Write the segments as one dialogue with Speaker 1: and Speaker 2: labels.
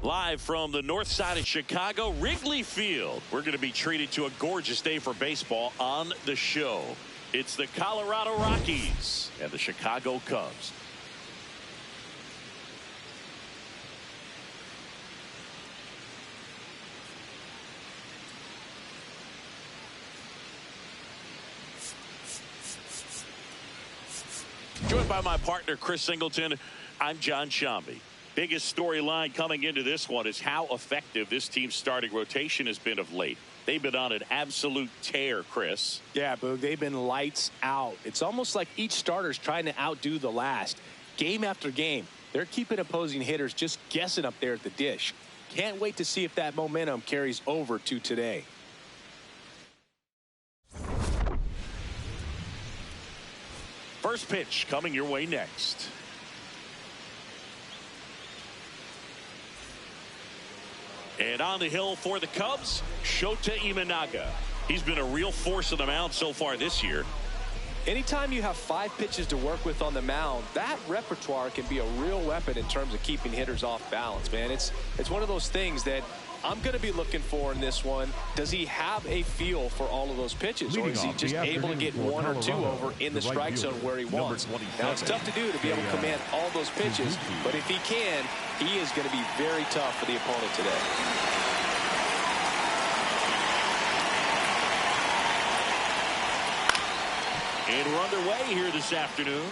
Speaker 1: Live from the north side of Chicago, Wrigley Field. We're going to be treated to a gorgeous day for baseball on the show. It's the Colorado Rockies and the Chicago Cubs. Joined by my partner, Chris Singleton, I'm John Shambi. Biggest storyline coming into this one is how effective this team's starting rotation has been of late. They've been on an absolute tear, Chris.
Speaker 2: Yeah, Boog, they've been lights out. It's almost like each starter's trying to outdo the last. Game after game, they're keeping opposing hitters just guessing up there at the dish. Can't wait to see if that momentum carries over to today.
Speaker 1: First pitch coming your way next. And on the hill for the Cubs, Shota Imanaga. He's been a real force on the mound so far this year.
Speaker 2: Anytime you have 5 pitches to work with on the mound, that repertoire can be a real weapon in terms of keeping hitters off balance, man. It's one of those things that I'm going to be looking for in this one. Does he have a feel for all of those pitches, or is he just able to get 1 or 2 over in the strike zone where he wants? Now, it's tough to do to be able to command all those pitches, but if he can, he is going to be very tough for the opponent today.
Speaker 1: And we're underway here this afternoon.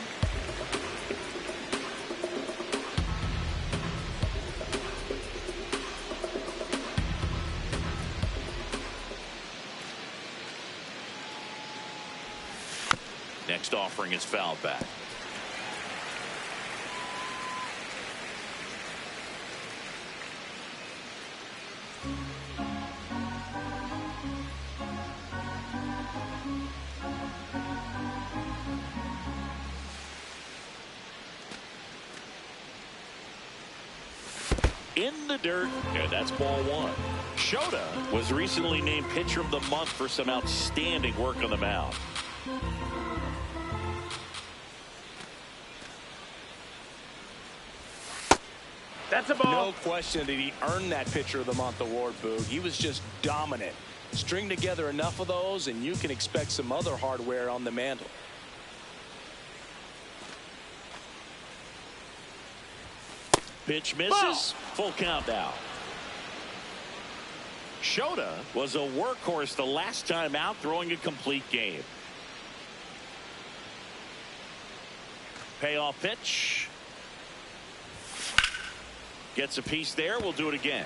Speaker 1: Next offering is fouled back. In the dirt, and that's ball 1. Shota was recently named Pitcher of the Month for some outstanding work on the mound.
Speaker 2: That's a ball. No question that he earned that Pitcher of the Month award, Boog. He was just dominant. String together enough of those, and you can expect some other hardware on the mantle.
Speaker 1: Pitch misses. Full count now. Shota was a workhorse the last time out, throwing a complete game. Payoff pitch. Gets a piece there. We'll do it again.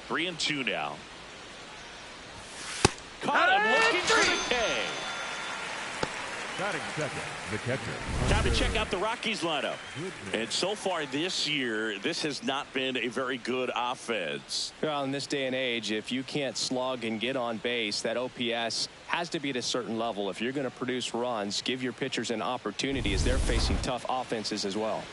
Speaker 1: Three and 2 now. Caught him looking for the K.
Speaker 3: Batting second, the catcher.
Speaker 1: Time to check out the Rockies lineup. And so far this year, this has not been a very good offense.
Speaker 2: Well, in this day and age, if you can't slug and get on base, that OPS has to be at a certain level. If you're going to produce runs, give your pitchers an opportunity as they're facing tough offenses as well.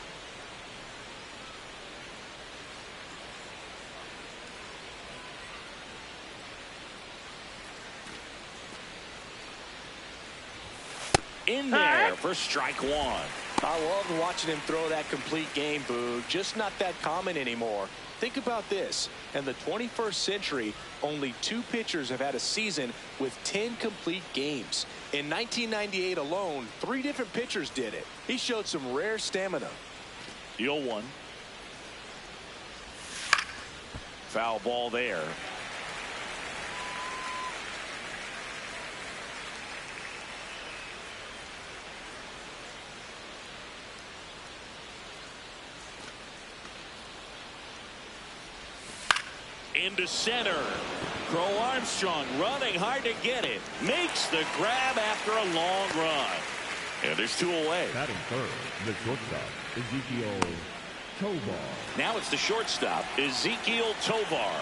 Speaker 1: In there for strike 1.
Speaker 2: I loved watching him throw that complete game, Boog. Just not that common anymore. Think about this. In the 21st century, only 2 pitchers have had a season with 10 complete games. In 1998 alone, 3 different pitchers did it. He showed some rare stamina.
Speaker 1: The 0-1. Foul ball there. Into center. Crow Armstrong running hard to get it. Makes the grab after a long run. And there's 2 away.
Speaker 3: Batting third, the shortstop, Ezekiel Tovar.
Speaker 1: Now it's the shortstop, Ezekiel Tovar.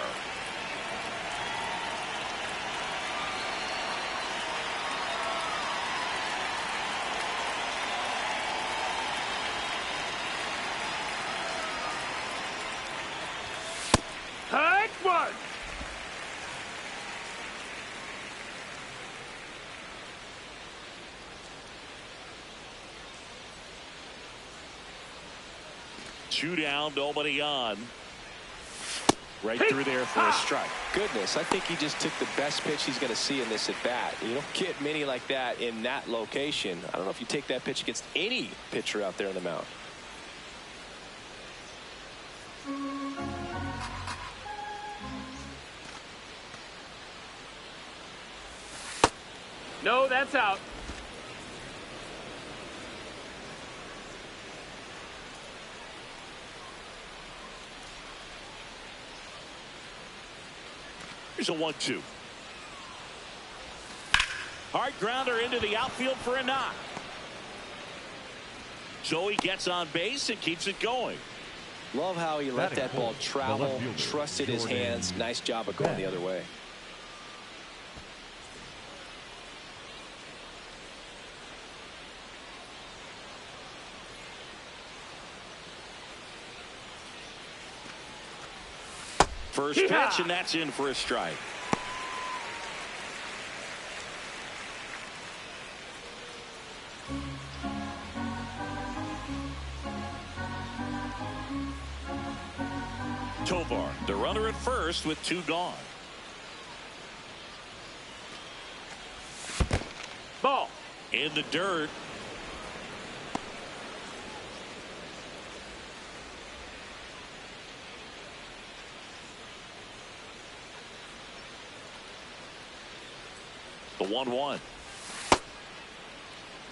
Speaker 1: 2 down, nobody on. Right through there for a strike.
Speaker 2: Goodness, I think he just took the best pitch he's going to see in this at bat. You don't get many like that in that location. I don't know if you take that pitch against any pitcher out there on the mound.
Speaker 4: No, that's out.
Speaker 1: Here's a 1-2. Hard grounder into the outfield for a knock. So he gets on base and keeps it going.
Speaker 2: Love how he let that ball travel, trusted his hands. Nice job of going the other way.
Speaker 1: First pitch, and that's in for a strike. Tovar, the runner at first with 2 gone.
Speaker 4: Ball.
Speaker 1: In the dirt. The 1-1.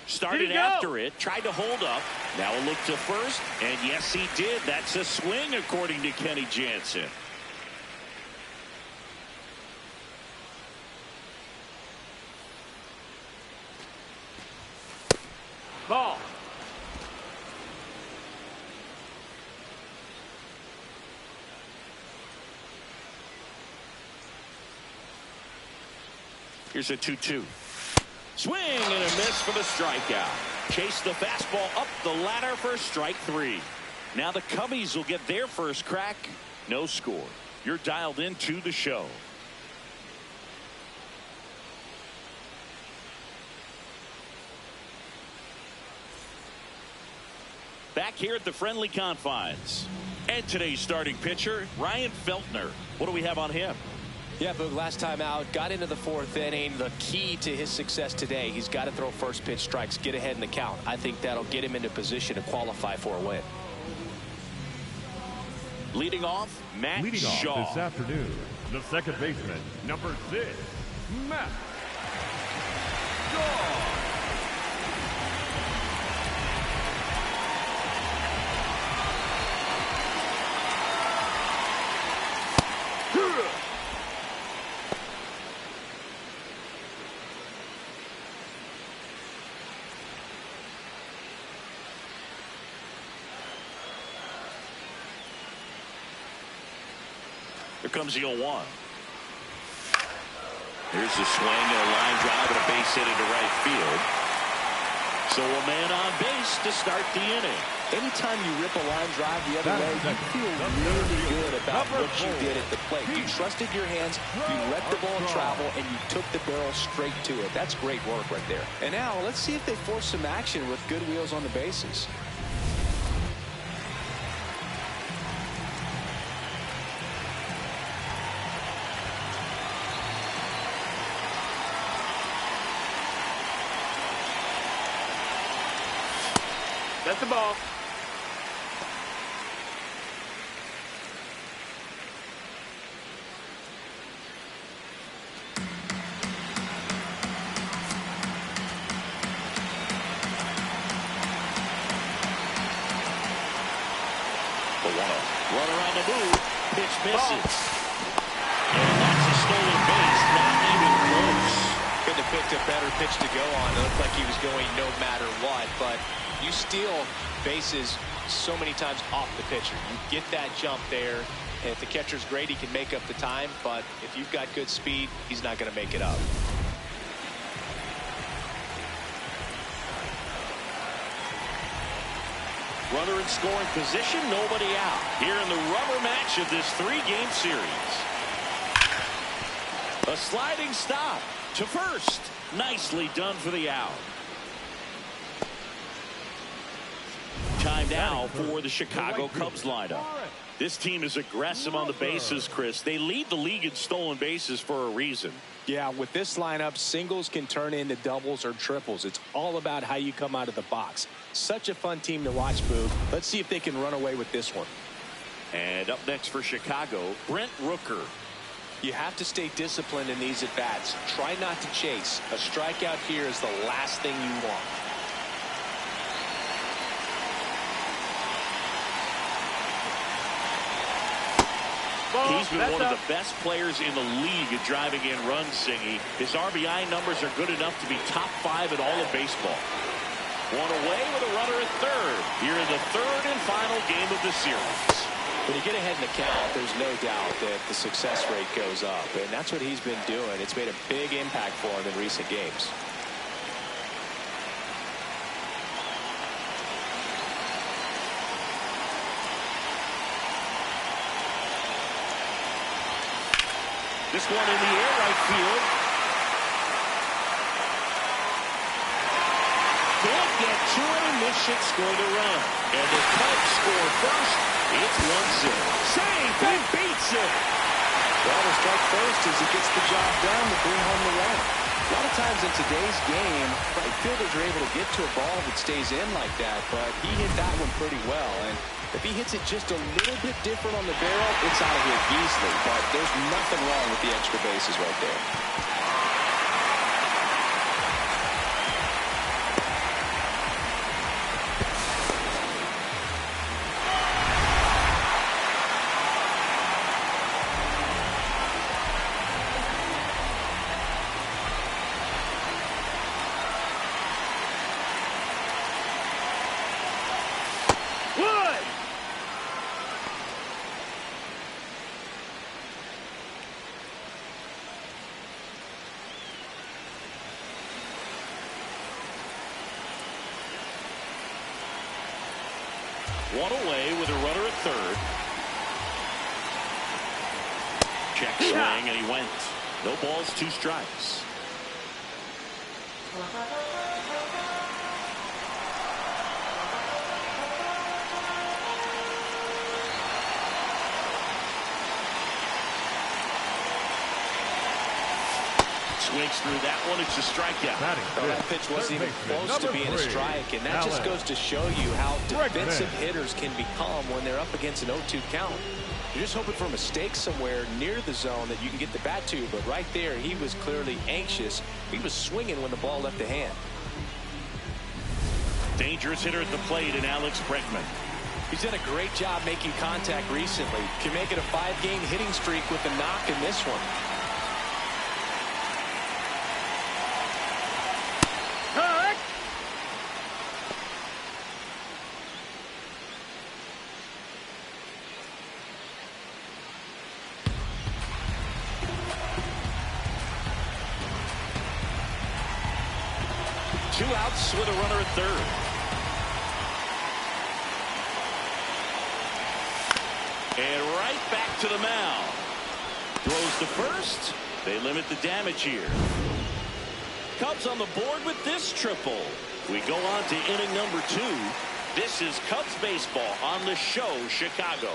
Speaker 1: Started after it, tried to hold up. Now a look to first, and yes, he did. That's a swing, according to Kenny Jansen.
Speaker 4: Ball.
Speaker 1: Here's a 2-2. Swing and a miss for the strikeout. Chase the fastball up the ladder for strike 3. Now the Cubbies will get their first crack. No score. You're dialed into the show. Back here at the friendly confines. And today's starting pitcher, Ryan Feltner. What do we have on him?
Speaker 2: Yeah, Boog, last time out, got into the 4th inning. The key to his success today, he's got to throw first pitch strikes, get ahead in the count. I think that'll get him into position to qualify for a win.
Speaker 1: Leading off, Matt Shaw.
Speaker 3: Off this afternoon, the second baseman, number 6, Matt Shaw.
Speaker 1: Here comes the 0-1. Here's the swing and a line drive and a base hit into right field. So a man on base to start the inning.
Speaker 2: Anytime you rip a line drive the other way, you feel really good about what you did at the plate. You trusted your hands, you let the ball travel, and you took the barrel straight to it. That's great work right there. And now let's see if they force some action with good wheels on the bases.
Speaker 4: That's the ball.
Speaker 1: The 1-0. Runner on the move. Pitch misses. And that's a stolen base. Not even close.
Speaker 2: Couldn't have picked a better pitch to go on. It looked like he was going no matter what, but you steal bases so many times off the pitcher. You get that jump there, and if the catcher's great, he can make up the time, but if you've got good speed, he's not going to make it up.
Speaker 1: Runner in scoring position, nobody out. Here in the rubber match of this 3-game series. A sliding stop to first. Nicely done for the out. Time now for the Chicago Cubs lineup. This team is aggressive on the bases, Chris. They lead the league in stolen bases for a reason.
Speaker 2: Yeah, with this lineup, singles can turn into doubles or triples. It's all about how you come out of the box. Such a fun team to watch, Boog. Let's see if they can run away with this one.
Speaker 1: And up next for Chicago, Brent Rooker.
Speaker 2: You have to stay disciplined in these at-bats. Try not to chase. A strikeout here is the last thing you want.
Speaker 1: He's been one of the best players in the league at driving in runs, Singy. His RBI numbers are good enough to be top 5 in all of baseball. One away with a runner at third. Here in the third and final game of the series.
Speaker 2: When you get ahead in the count, there's no doubt that the success rate goes up, and that's what he's been doing. It's made a big impact for him in recent games.
Speaker 1: This one in the air, right field. Can't get to it, and this should score the run. And the Cubs score first. It's 1-0. Safe and beats it.
Speaker 2: Well, the strike first as he gets the job done to bring home the run. A lot of times in today's game, right fielders are able to get to a ball that stays in like that, but he hit that one pretty well. And if he hits it just a little bit different on the barrel, it's out of here easily. But there's nothing wrong with the extra bases right there.
Speaker 1: One away with a runner at third. Check swing, and he went. No balls, 2 strikes. Swings through that one. It's a strikeout.
Speaker 2: Well, that pitch wasn't even close to being a strike, and that just goes to show you how defensive hitters can become when they're up against an 0-2 count. You're just hoping for a mistake somewhere near the zone that you can get the bat to, but right there, he was clearly anxious. He was swinging when the ball left the hand.
Speaker 1: Dangerous hitter at the plate in Alex Bregman.
Speaker 2: He's done a great job making contact recently. Can make it a 5-game hitting streak with a knock in this one.
Speaker 1: Two outs with a runner at third. And right back to the mound. Throws to first. They limit the damage here. Cubs on the board with this triple. We go on to inning number 2. This is Cubs baseball on the show, Chicago.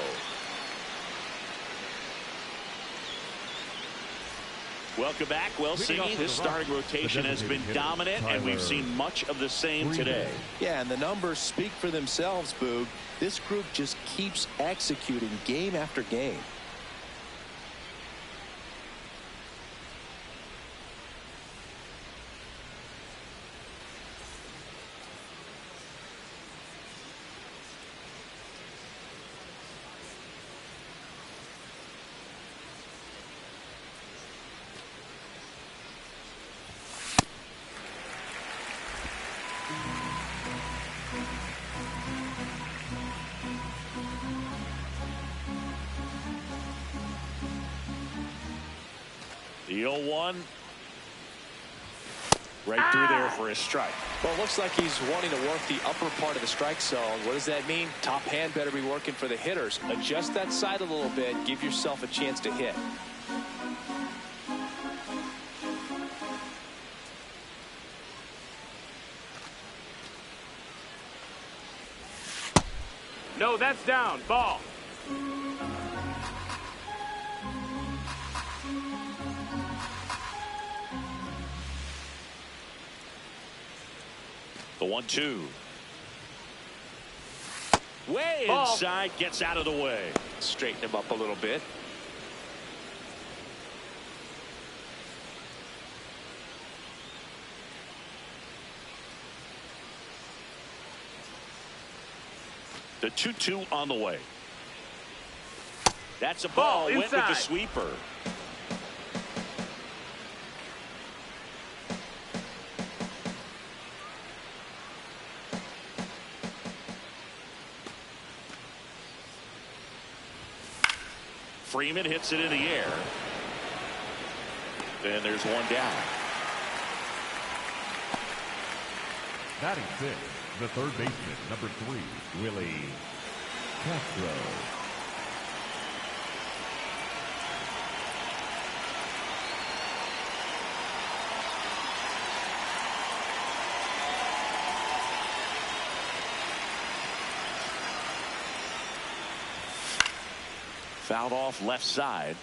Speaker 1: Welcome back. Well, Siggy, this starting rotation has been dominant, and we've seen much of the same today.
Speaker 2: Yeah, and the numbers speak for themselves, Boog. This group just keeps executing game after game.
Speaker 1: The 0-1. Right through there for a strike.
Speaker 2: Well, it looks like he's wanting to work the upper part of the strike zone. What does that mean? Top hand better be working for the hitters. Adjust that side a little bit. Give yourself a chance to hit.
Speaker 4: No, that's down. Ball.
Speaker 1: The 1-2. Way
Speaker 4: Ball.
Speaker 1: inside, gets out of the way.
Speaker 2: Straighten him up a little bit.
Speaker 1: The 2-2 on the way. That's a ball. Went with the sweeper. Freeman hits it in the air. Then there's one down.
Speaker 3: Batting six, the third baseman, number 3, Willie Castro.
Speaker 1: Fouled off left side.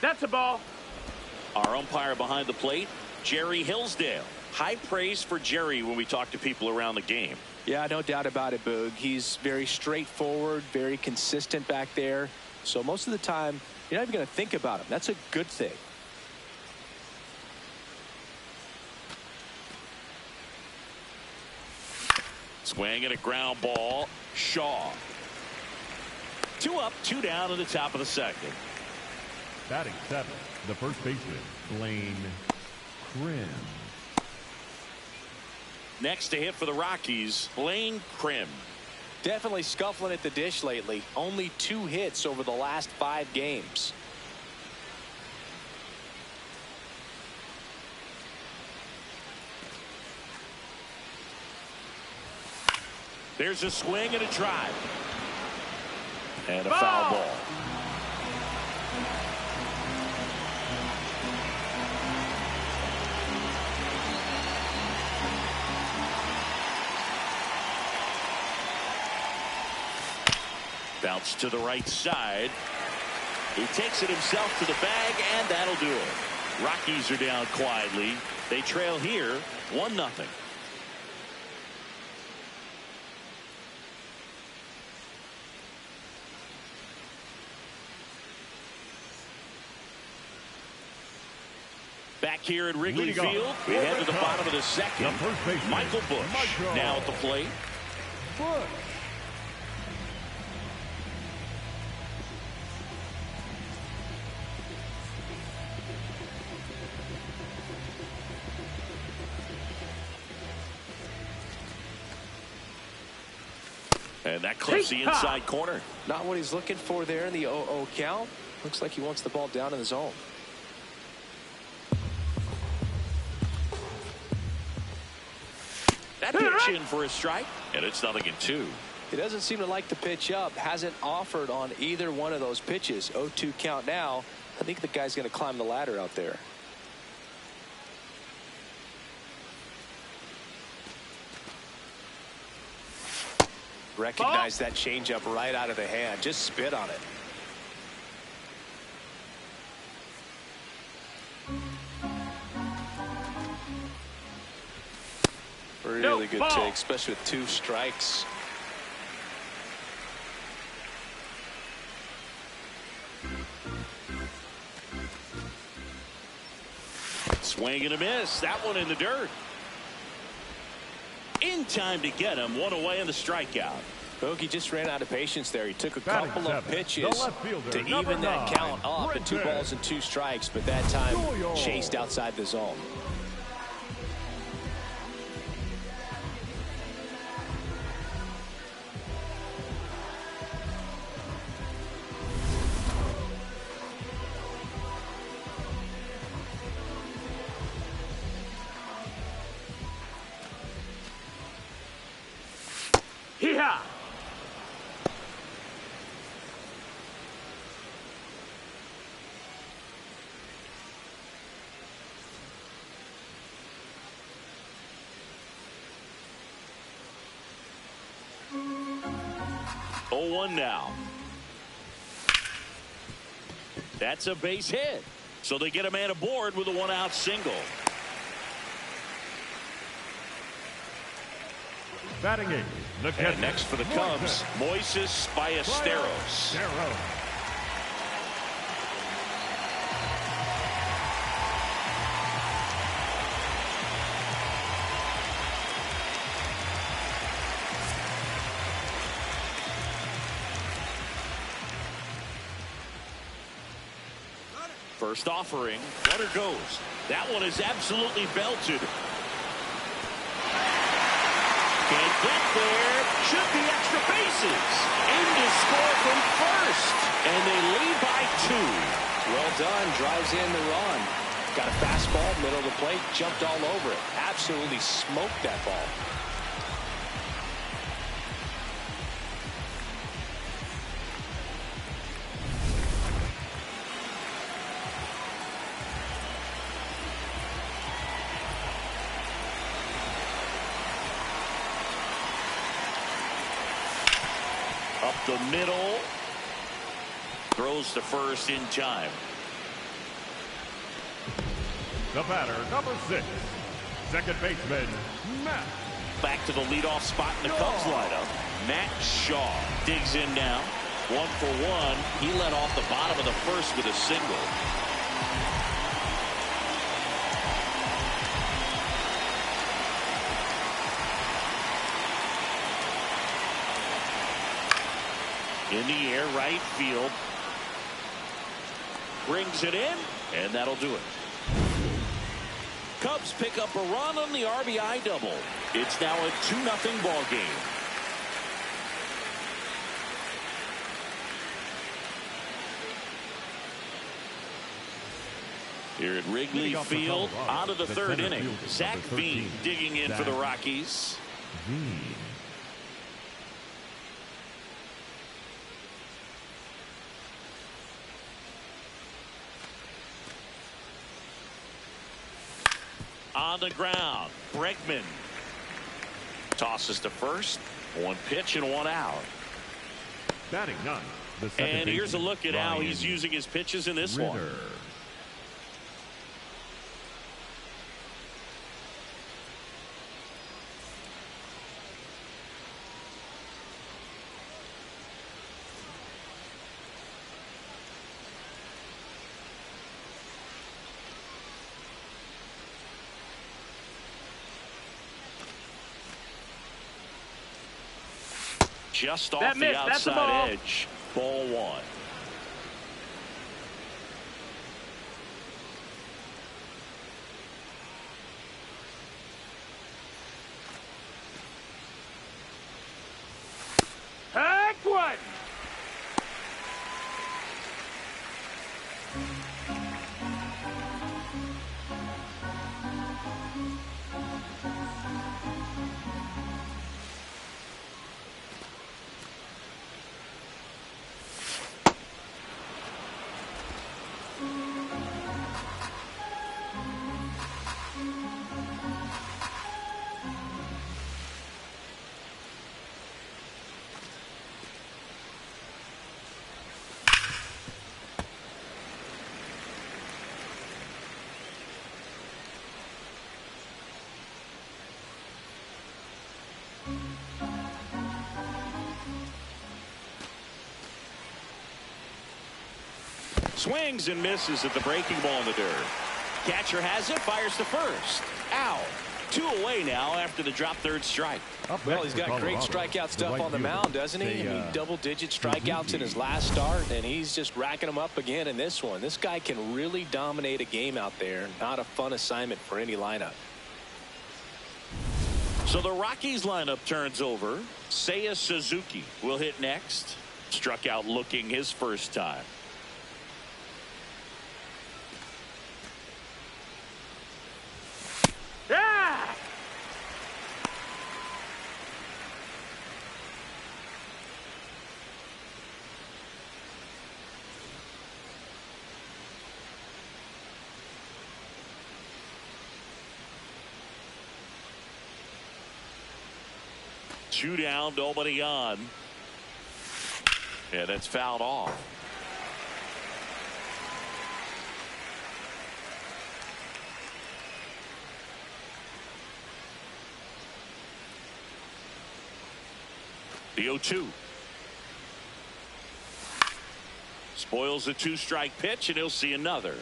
Speaker 4: That's a ball.
Speaker 1: Our umpire behind the plate, Jerry Hillsdale. High praise for Jerry when we talk to people around the game.
Speaker 2: Yeah, no doubt about it, Boog. He's very straightforward, very consistent back there. So most of the time, you're not even going to think about him. That's a good thing.
Speaker 1: Swing and a ground ball. Shaw. 2 up, 2 down in the top of the second.
Speaker 3: Batting seven, the first baseman, Blaine Crim.
Speaker 1: Next to hit for the Rockies, Blaine Crim.
Speaker 2: Definitely scuffling at the dish lately. Only 2 hits over the last 5 games.
Speaker 1: There's a swing and a drive. And a foul ball. Bounce to the right side. He takes it himself to the bag, and that'll do it. Rockies are down quietly. They trail here 1-0. Back here at Wrigley Field, we head to the bottom of the second. Michael Busch now at the plate.
Speaker 3: Busch.
Speaker 1: And that clips the inside corner.
Speaker 2: Not what he's looking for there in the 0-0 count. Looks like he wants the ball down in the zone.
Speaker 1: That pitch in for a strike, and it's 0-2.
Speaker 2: He doesn't seem to like the pitch up. Hasn't offered on either one of those pitches. 0-2 count now. I think the guy's going to climb the ladder out there. Recognize that changeup right out of the hand. Just spit on it. Really good take, especially with 2 strikes.
Speaker 1: Swing and a miss. That one in the dirt. In time to get him. 1 away in the strikeout.
Speaker 2: Bogey just ran out of patience there. He took a couple of pitches to
Speaker 3: fielder,
Speaker 2: even that
Speaker 3: 9,
Speaker 2: count up at 2 balls and 2 strikes, but that time chased outside the zone.
Speaker 4: Yeehaw!
Speaker 1: Oh, 1 now. That's a base hit. So they get a man aboard with a 1-out single.
Speaker 3: Batting eight, the catcher.
Speaker 1: And next for the Cubs, Moises Ballesteros. First offering, runner goes. That one is absolutely belted. Can't get there. Should be extra bases. Aim to score from first. And they lead by 2.
Speaker 2: Well done. Drives in the run. Got a fastball, middle of the plate, jumped all over it. Absolutely smoked that ball.
Speaker 1: Up the middle. Throws to first in time.
Speaker 3: The batter, number 6, second baseman, Matt.
Speaker 1: Back to the leadoff spot in the Cubs lineup. Matt Shaw digs in now. 1 for 1. He led off the bottom of the first with a single. In the air, right field. Brings it in, and that'll do it. Cubs pick up a run on the RBI double. It's now a 2-0 ball game. Here at Wrigley Field, on to the third inning. Zach Veen digging in for the Rockies. On the ground, Bregman tosses to first. 1 pitch and 1 out.
Speaker 3: Batting 9.
Speaker 1: And here's a look at how he's using his pitches in this one. Just off the outside edge. Ball 1.
Speaker 4: Heck one!
Speaker 1: Swings and misses at the breaking ball in the dirt. Catcher has it, fires to first. Out. 2 away now after the drop third strike.
Speaker 2: Well, he's got great strikeout stuff on the mound, doesn't he? I mean, double-digit strikeouts in his last start, and he's just racking them up again in this one. This guy can really dominate a game out there. Not a fun assignment for any lineup.
Speaker 1: So the Rockies lineup turns over. Seiya Suzuki will hit next. Struck out looking his first time. 2 down, nobody on. Yeah, that's fouled off. The 0-2. Spoils the 2-strike pitch, and he'll see another.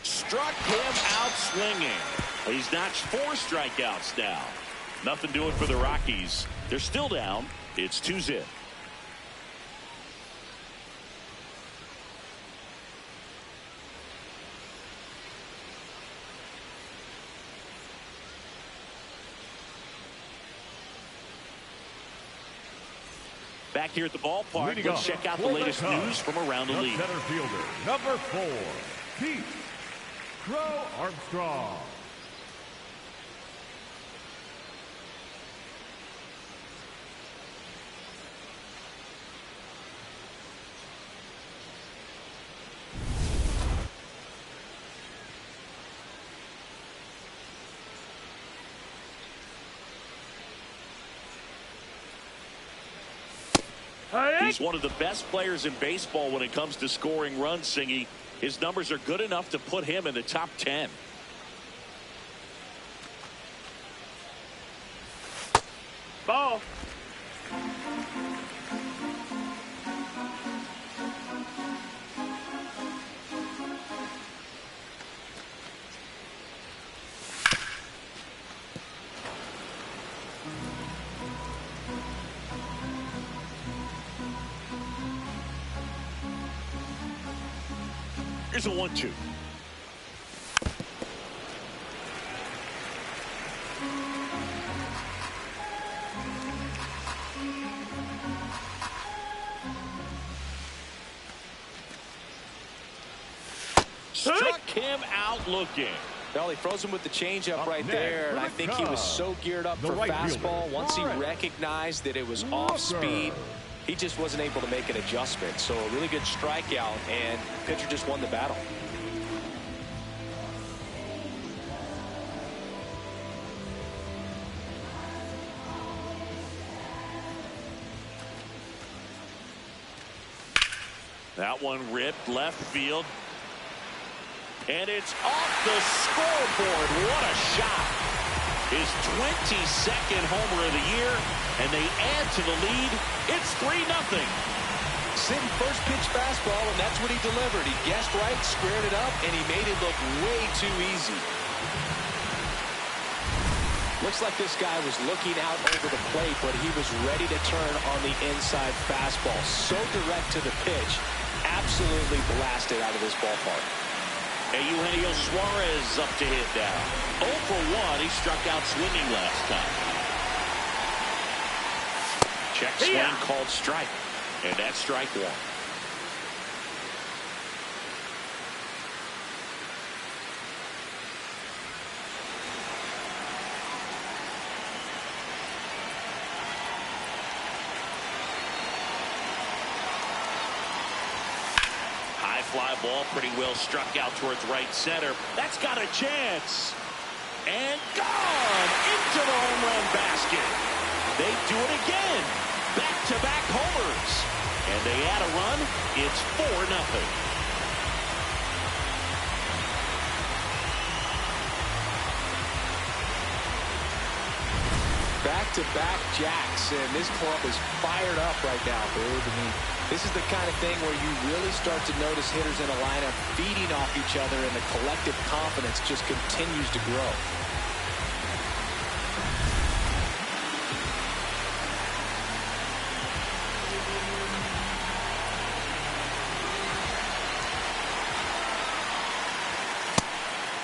Speaker 1: Struck him out swinging. He's notched 4 strikeouts now. Nothing doing for the Rockies. They're still down. It's 2-0. Back here at the ballpark, let's check out the latest news from around the league.
Speaker 3: Center fielder, number 4, Pete Crow Armstrong.
Speaker 1: He's one of the best players in baseball when it comes to scoring runs, Singy. His numbers are good enough to put him in the top 10.
Speaker 4: Ball.
Speaker 1: Here's a 1-2. Struck him out looking.
Speaker 2: Well, he froze him with the changeup
Speaker 3: Up
Speaker 2: right
Speaker 3: next
Speaker 2: there, and
Speaker 3: for
Speaker 2: I
Speaker 3: the
Speaker 2: think he was
Speaker 3: Cubs,
Speaker 2: so geared up
Speaker 3: the
Speaker 2: for
Speaker 3: right
Speaker 2: fastball.
Speaker 3: fielder,
Speaker 2: Once he
Speaker 3: Lawrence
Speaker 2: recognized that it was off speed, he just wasn't able to make an adjustment. So a really good strikeout, and pitcher just won the battle.
Speaker 1: That one ripped left field. And it's off the scoreboard. What a shot. His 22nd homer of the year, and they add to the lead. It's 3-0.
Speaker 2: Sitting first pitch fastball, and that's what he delivered. He guessed right, squared it up, and he made it look way too easy. Looks like this guy was looking out over the plate, but he was ready to turn on the inside fastball. So direct to the pitch. Absolutely blasted out of this ballpark.
Speaker 1: Eugenio Suarez up to hit now. 0 for 1. He struck out swinging last time. Check swing called strike. And that's strike 1. Fly ball pretty well struck out towards right center. That's got a chance. And gone into the home run basket. They do it again. Back-to-back homers. And they add a run. It's 4-0.
Speaker 2: Back-to-back jacks, and this club is fired up right now, dude. I mean, this is the kind of thing where you really start to notice hitters in a lineup feeding off each other, and the collective confidence just continues to grow.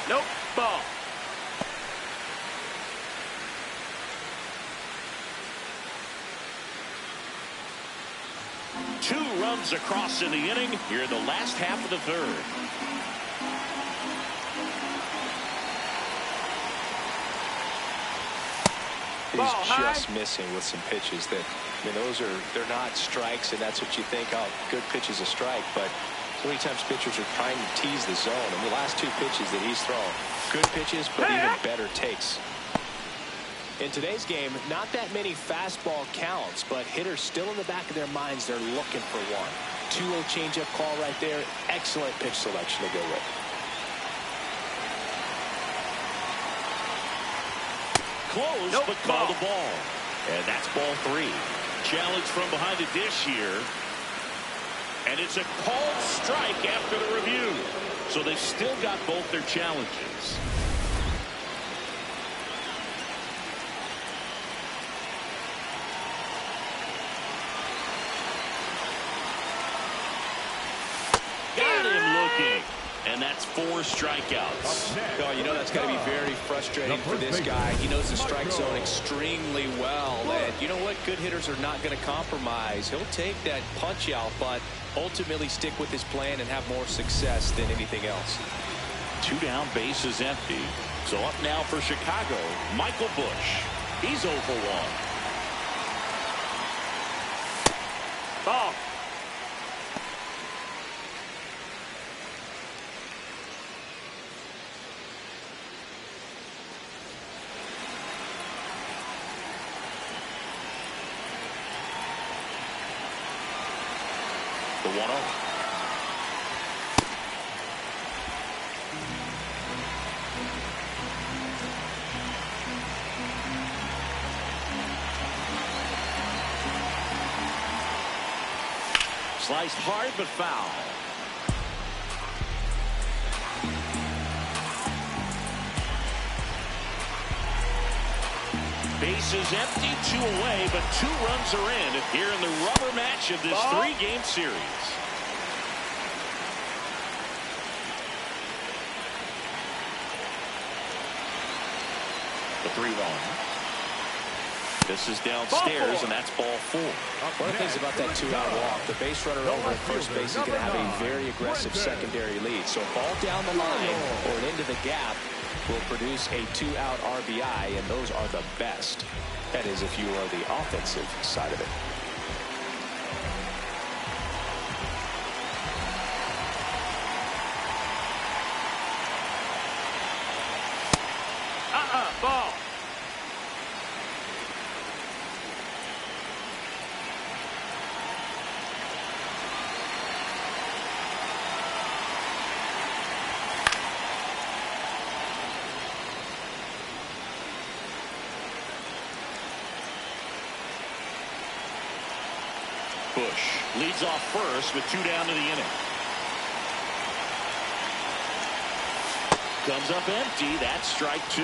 Speaker 4: Nope. Ball.
Speaker 1: Two runs across in the inning here in the last half of the third.
Speaker 2: He's
Speaker 4: Ball
Speaker 2: just
Speaker 4: high.
Speaker 2: missing with some pitches that, I mean, they're not strikes, and that's what you think, oh, good pitch is a strike, but so many times pitchers are trying to tease the zone, and the last 2 pitches that he's thrown, good pitches, but even better takes. In today's game, not that many fastball counts, but hitters still in the back of their minds, they're looking for one. 2-0 changeup call right there. Excellent pitch selection to go with.
Speaker 1: Close,
Speaker 4: Nope,
Speaker 1: but called
Speaker 4: ball.
Speaker 1: a ball. And that's ball 3. Challenge from behind the dish here. And it's a called strike after the review. So they still got both their challenges. Got him looking. And that's 4 strikeouts.
Speaker 2: Oh, you know that's got to be very frustrating for this guy. He knows the strike zone extremely well. And you know what? Good hitters are not going to compromise. He'll take that punch out, but ultimately stick with his plan and have more success than anything else.
Speaker 1: 2 down, bases empty. So up now for Chicago, Michael Busch. He's 0 for 1.
Speaker 4: Ball.
Speaker 1: The 1-0. Sliced hard but foul. Bases empty, 2 away, but 2 runs are in here in the rubber match of this 3-game series. The 3-1. This is downstairs, and that's ball 4.
Speaker 2: One of the things about that 2-out walk, the base runner over at first base is going to have a very aggressive secondary lead. So a ball down the line or into the gap will produce a 2-out RBI, and those are the best. That is, if you are the offensive side of it.
Speaker 4: Ball.
Speaker 1: Busch leads off first with 2 down to the inning. Comes up empty. That's strike 2.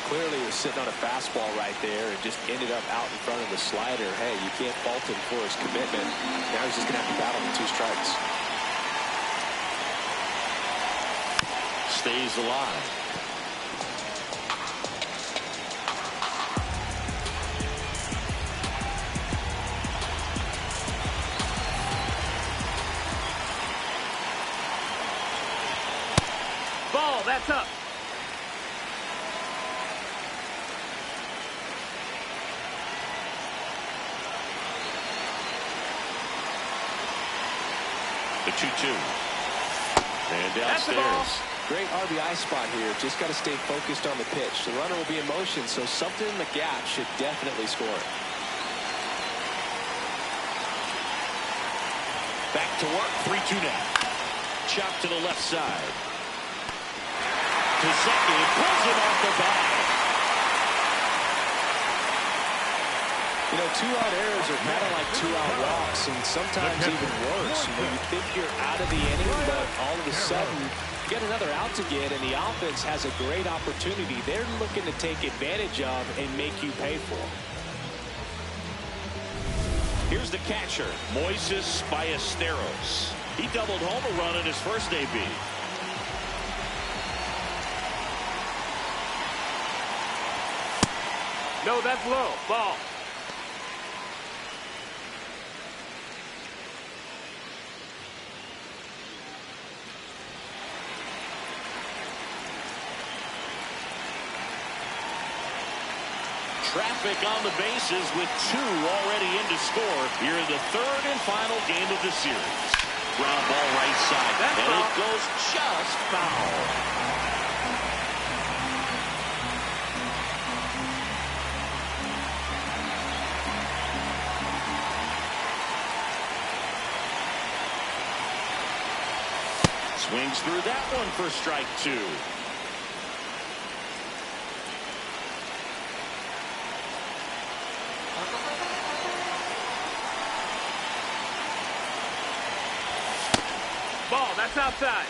Speaker 2: Clearly he was sitting on a fastball right there and just ended up out in front of the slider. Hey, you can't fault him for his commitment. Now he's just going to have to battle with 2 strikes.
Speaker 1: Stays alive.
Speaker 4: Ball. That's up.
Speaker 1: The 2-2. And
Speaker 4: That's the ball.
Speaker 1: downstairs.
Speaker 2: Great RBI spot here. Just got to stay focused on the pitch. The runner will be in motion, so something in the gap should definitely score it.
Speaker 1: Back to work. 3-2 now. Chop to the left side. To second. Pulls him off the bat.
Speaker 2: You know, 2-out errors are kind of like 2-out walks, and sometimes even worse. You know, you think you're out of the inning, but all of a sudden, you get another out to get, and the offense has a great opportunity. They're looking to take advantage of and make you pay for.
Speaker 1: Here's the catcher, Moises Ballesteros. He doubled home a run in his first AB.
Speaker 4: No, that's low. Ball.
Speaker 1: traffic on the bases with 2 already in to score here in the 3rd and final game of the series. Ground ball right side. And it goes just foul. Swings through that one for strike 2.
Speaker 4: Ball, that's outside.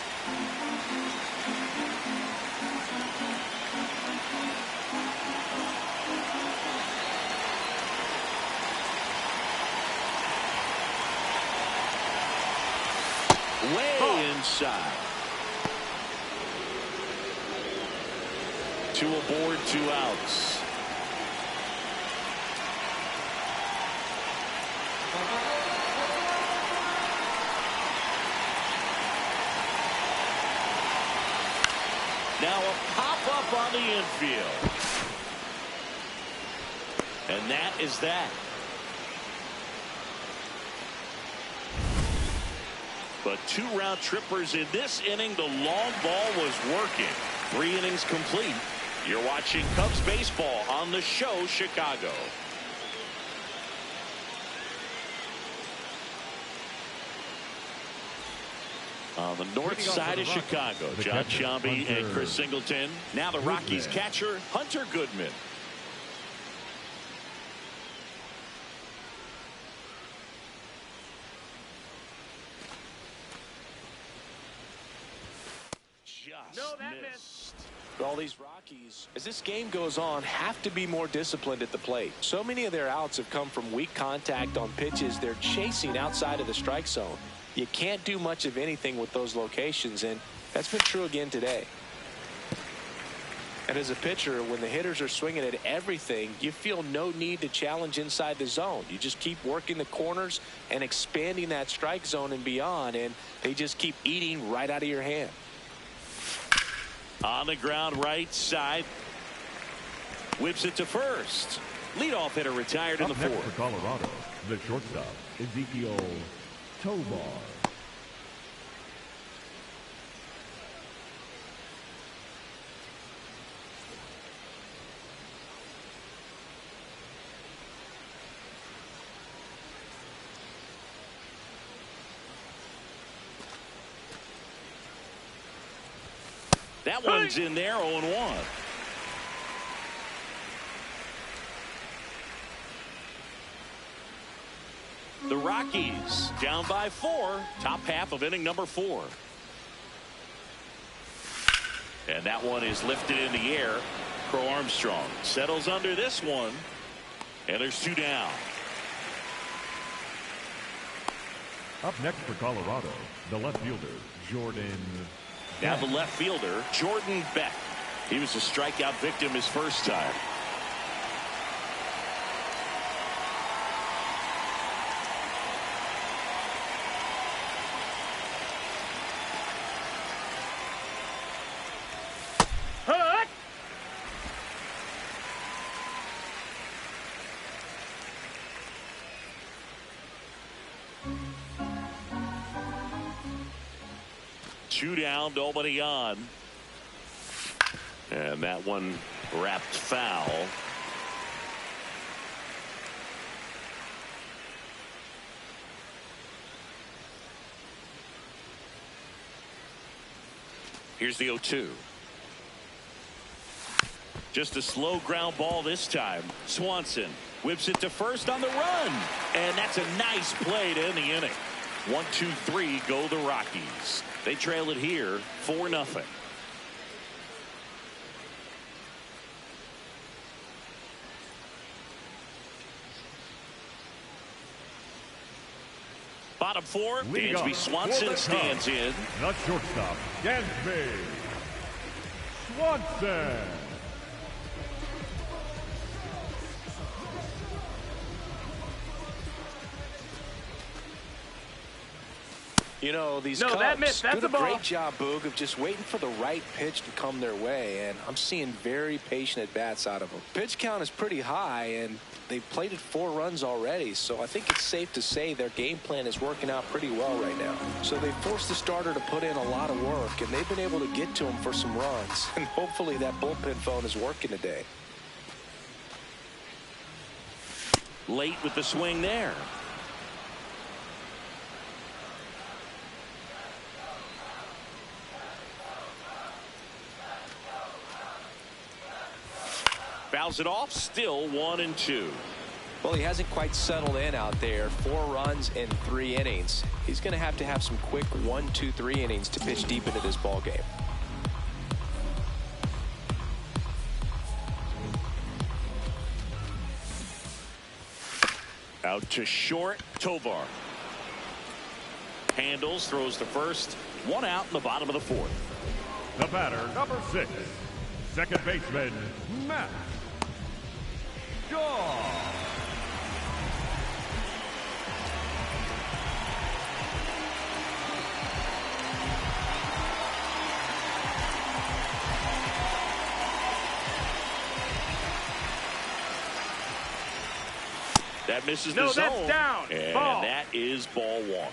Speaker 1: Way inside. 2 aboard, 2 outs. Now a pop-up on the infield. And that is that. But 2 round trippers in this inning. The long ball was working. 3 innings complete. You're watching Cubs baseball on the show Chicago. On the north side of Chicago, John Sciambi and Chris Singleton. Now the Rockies catcher, Hunter Goodman. Just missed.
Speaker 2: All these Rockies, as this game goes on, have to be more disciplined at the plate. So many of their outs have come from weak contact on pitches they're chasing outside of the strike zone. You can't do much of anything with those locations, and that's been true again today. And as a pitcher, when the hitters are swinging at everything, you feel no need to challenge inside the zone. You just keep working the corners and expanding that strike zone and beyond, and they just keep eating right out of your hand.
Speaker 1: On the ground right side. Whips it to first. Leadoff hitter retired in the 4th.
Speaker 3: For Colorado, the shortstop, Ezekiel Tovar.
Speaker 1: That one's in there, 0-1. The Rockies down by 4, top half of inning number 4. And that one is lifted in the air. Crow Armstrong settles under this one. And there's 2 down.
Speaker 3: Up next for Colorado, the left fielder, Jordan.
Speaker 1: Now the left fielder, Jordan Beck. He was a strikeout victim his first time.
Speaker 4: Hut!
Speaker 1: Two down, nobody on. And that one wrapped foul. Here's the 0-2. Just a slow ground ball this time. Swanson whips it to first on the run. And that's a nice play to end the inning. 1-2-3 go the Rockies. They trail it here 4-0. Bottom 4, Dansby Swanson stands in.
Speaker 3: The shortstop, Dansby Swanson.
Speaker 2: You know, these
Speaker 4: No,
Speaker 2: Cubs
Speaker 4: that missed. That's
Speaker 2: do
Speaker 4: a
Speaker 2: a
Speaker 4: ball.
Speaker 2: great job, Boog, of just waiting for the right pitch to come their way, and I'm seeing very patient at-bats out of them. Pitch count is pretty high, and they've plated 4 runs already, so I think it's safe to say their game plan is working out pretty well right now. So they forced the starter to put in a lot of work, and they've been able to get to him for some runs, and hopefully that bullpen phone is working today.
Speaker 1: Late with the swing there. Fouls it off, still 1-2.
Speaker 2: Well, he hasn't quite settled in out there. 4 runs in 3 innings. He's going to have some quick 1, 2, 3 innings to pitch deep into this ball game.
Speaker 1: Out to short, Tovar. Handles, throws to first. 1 out in the bottom of the 4th.
Speaker 3: The batter, number 6, second baseman, Matt Shaw.
Speaker 1: That misses the
Speaker 4: No,
Speaker 1: zone.
Speaker 4: that's down.
Speaker 1: And
Speaker 4: Ball.
Speaker 1: that is ball 1.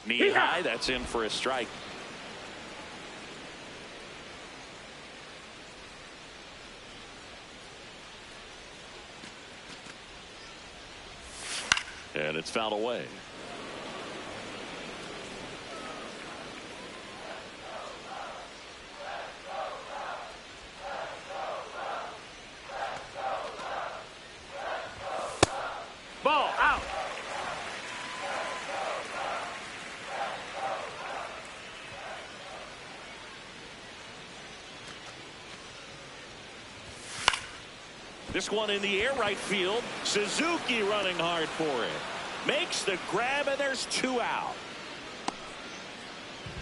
Speaker 1: Knee high, that's in for a strike. And it's fouled away.
Speaker 4: Ball out.
Speaker 1: This one in the air, right field. Suzuki running hard for it. Makes the grab, and there's 2 out.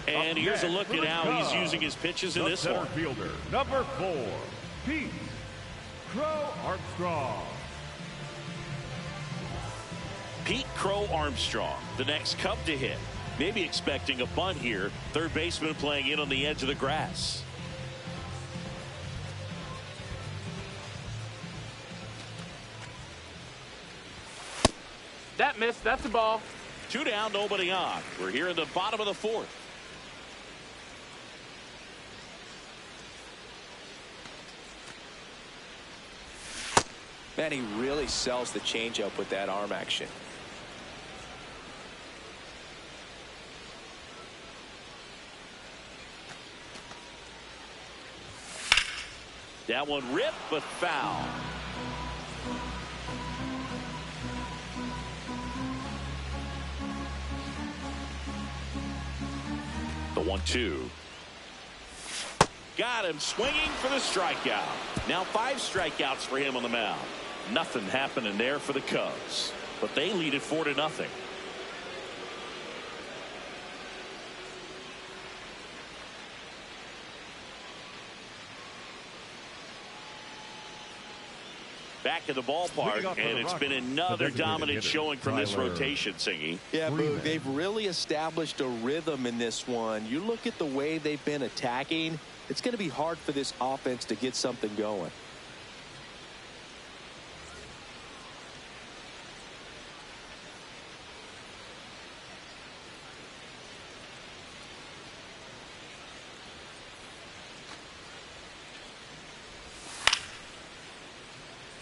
Speaker 1: And here's a look at how he's using his pitches in this one.
Speaker 3: Fielder, number 4, Pete Crow Armstrong.
Speaker 1: Pete Crow Armstrong, the next Cub to hit. Maybe expecting a bunt here. Third baseman playing in on the edge of the grass.
Speaker 4: That missed. That's a ball.
Speaker 1: 2 down, nobody on. We're here in the bottom of the 4th.
Speaker 2: Man, he really sells the changeup with that arm action.
Speaker 1: That one ripped, but foul. The 1-2. Got him swinging for the strikeout. Now 5 strikeouts for him on the mound. Nothing happening there for the Cubs, but they lead it 4-0. Back in the ballpark, and it's been another dominant showing from this rotation, Singy.
Speaker 2: Yeah, Boog, they've really established a rhythm in this one. You look at the way they've been attacking, it's going to be hard for this offense to get something going.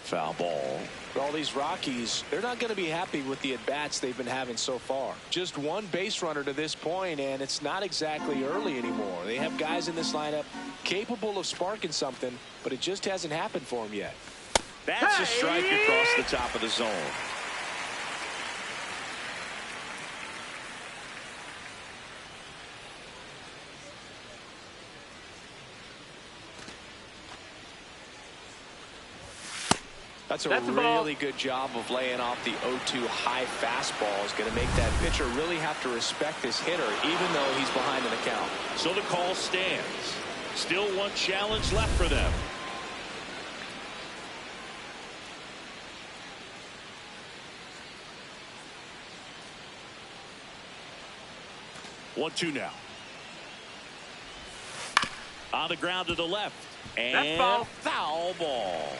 Speaker 1: Foul ball.
Speaker 2: All these Rockies, they're not going to be happy with the at-bats they've been having so far. Just 1 base runner to this point, and it's not exactly early anymore. They have guys in this lineup capable of sparking something, but it just hasn't happened for them yet.
Speaker 1: That's a strike across the top of the zone.
Speaker 2: That's a
Speaker 4: ball.
Speaker 2: really good job of laying off the 0-2 high fastball. Is going to make that pitcher really have to respect this hitter, even though he's behind in the count.
Speaker 1: So the call stands. Still 1 challenge left for them. 1-2 now. On the ground to the left. And
Speaker 4: that's ball.
Speaker 1: Foul ball.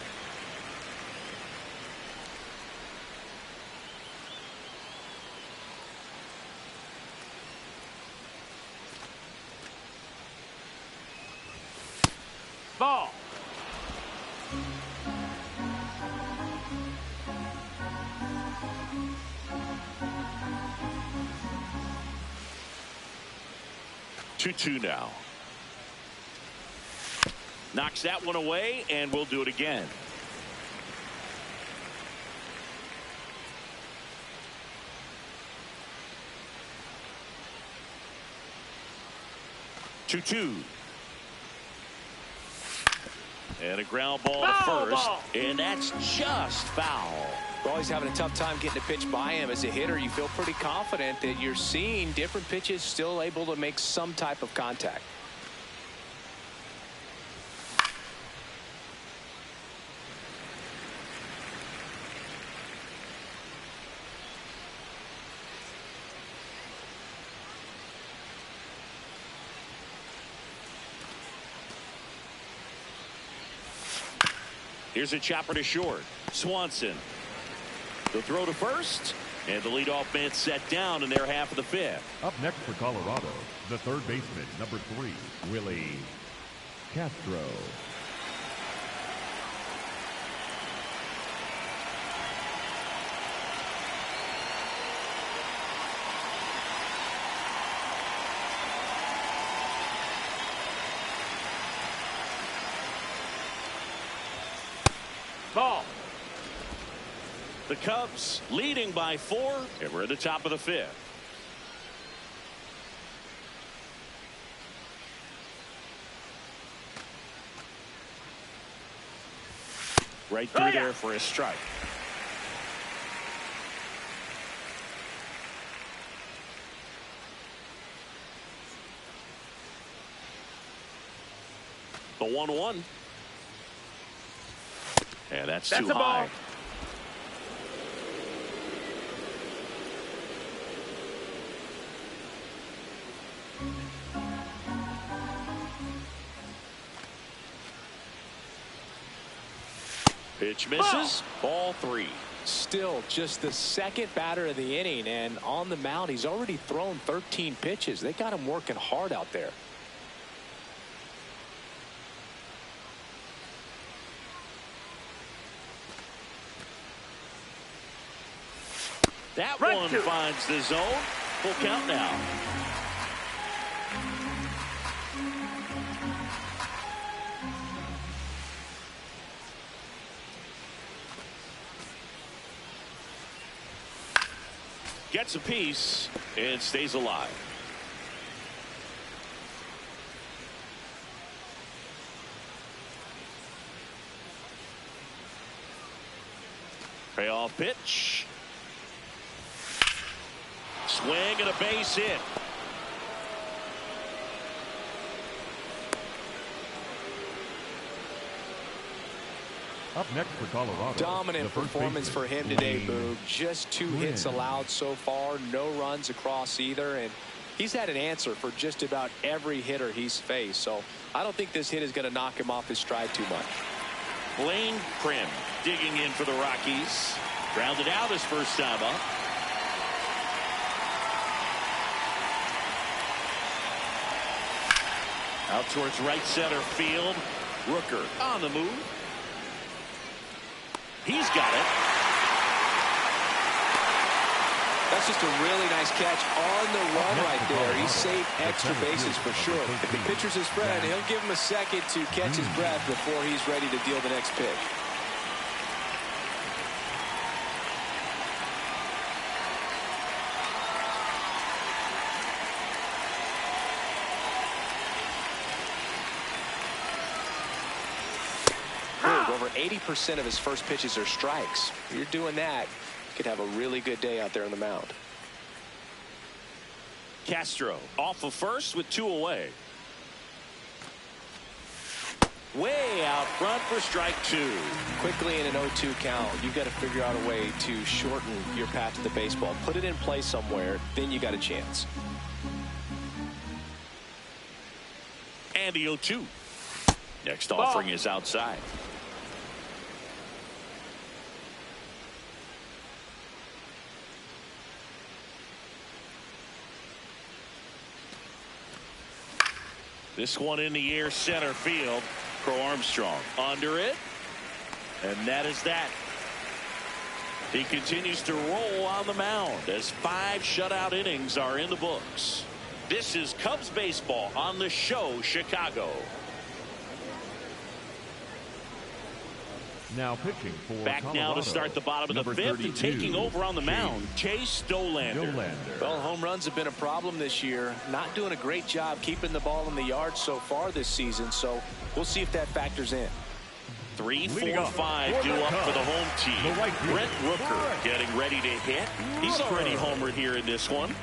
Speaker 4: Ball.
Speaker 1: Two now. Knocks that one away, and we'll do it again. Two. And a ground ball to first, and that's just foul.
Speaker 2: We're always having a tough time getting a pitch by him. As a hitter, you feel pretty confident that you're seeing different pitches still able to make some type of contact.
Speaker 1: Here's a chopper to short. Swanson. The throw to first. And the leadoff man set down in their half of the fifth.
Speaker 3: Up next for Colorado, the third baseman, number 3, Willie Castro.
Speaker 4: Ball.
Speaker 1: The Cubs leading by 4, and we're at the top of the fifth. Right through there for a strike. The 1-1. And that's too
Speaker 4: a
Speaker 1: high.
Speaker 4: ball.
Speaker 1: Pitch misses. Ball 3.
Speaker 2: Still just the second batter of the inning, and on the mound he's already thrown 13 pitches. They got him working hard out there.
Speaker 1: That
Speaker 4: Right
Speaker 1: one
Speaker 4: to.
Speaker 1: finds the zone. Full count now. Gets a piece and stays alive. Payoff pitch. Swing and a base hit.
Speaker 3: Up next for Colorado.
Speaker 2: Dominant
Speaker 3: the first
Speaker 2: performance
Speaker 3: baseman,
Speaker 2: for him today,
Speaker 3: Wayne
Speaker 2: Boog. Just 2
Speaker 3: Wynn.
Speaker 2: hits allowed so far, no runs across either, and he's had an answer for just about every hitter he's faced. So I don't think this hit is going to knock him off his stride too much.
Speaker 1: Blaine Prim digging in for the Rockies. Grounded out his first time up. Out towards right center field. Rooker on the move. He's got it.
Speaker 2: That's just a really nice catch on the run right there. He saved extra bases for sure. If the pitcher's his friend, he'll give him a second to catch his breath before he's ready to deal the next pitch. Over 80% of his first pitches are strikes. If you're doing that, you could have a really good day out there on the mound.
Speaker 1: Castro off of first with 2 away. Way out front for strike 2.
Speaker 2: Quickly in an 0-2 count, you've got to figure out a way to shorten your path to the baseball. Put it in play somewhere, then you got a chance.
Speaker 1: And the 0-2. Next
Speaker 4: Ball.
Speaker 1: offering is outside. This one in the air, center field. Crow Armstrong under it. And that is that. He continues to roll on the mound as 5 shutout innings are in the books. This is Cubs baseball on the show, Chicago.
Speaker 3: Now pitching for
Speaker 1: Back
Speaker 3: Colorado,
Speaker 1: now to start the bottom of the 5th and taking over on the mound, Chase Stolander.
Speaker 2: Well, home runs have been a problem this year. Not doing a great job keeping the ball in the yard so far this season, so we'll see if that factors in.
Speaker 1: 3, 4, 5 due up for the home team. Brent Rooker getting ready to hit. He's already homered here in this one.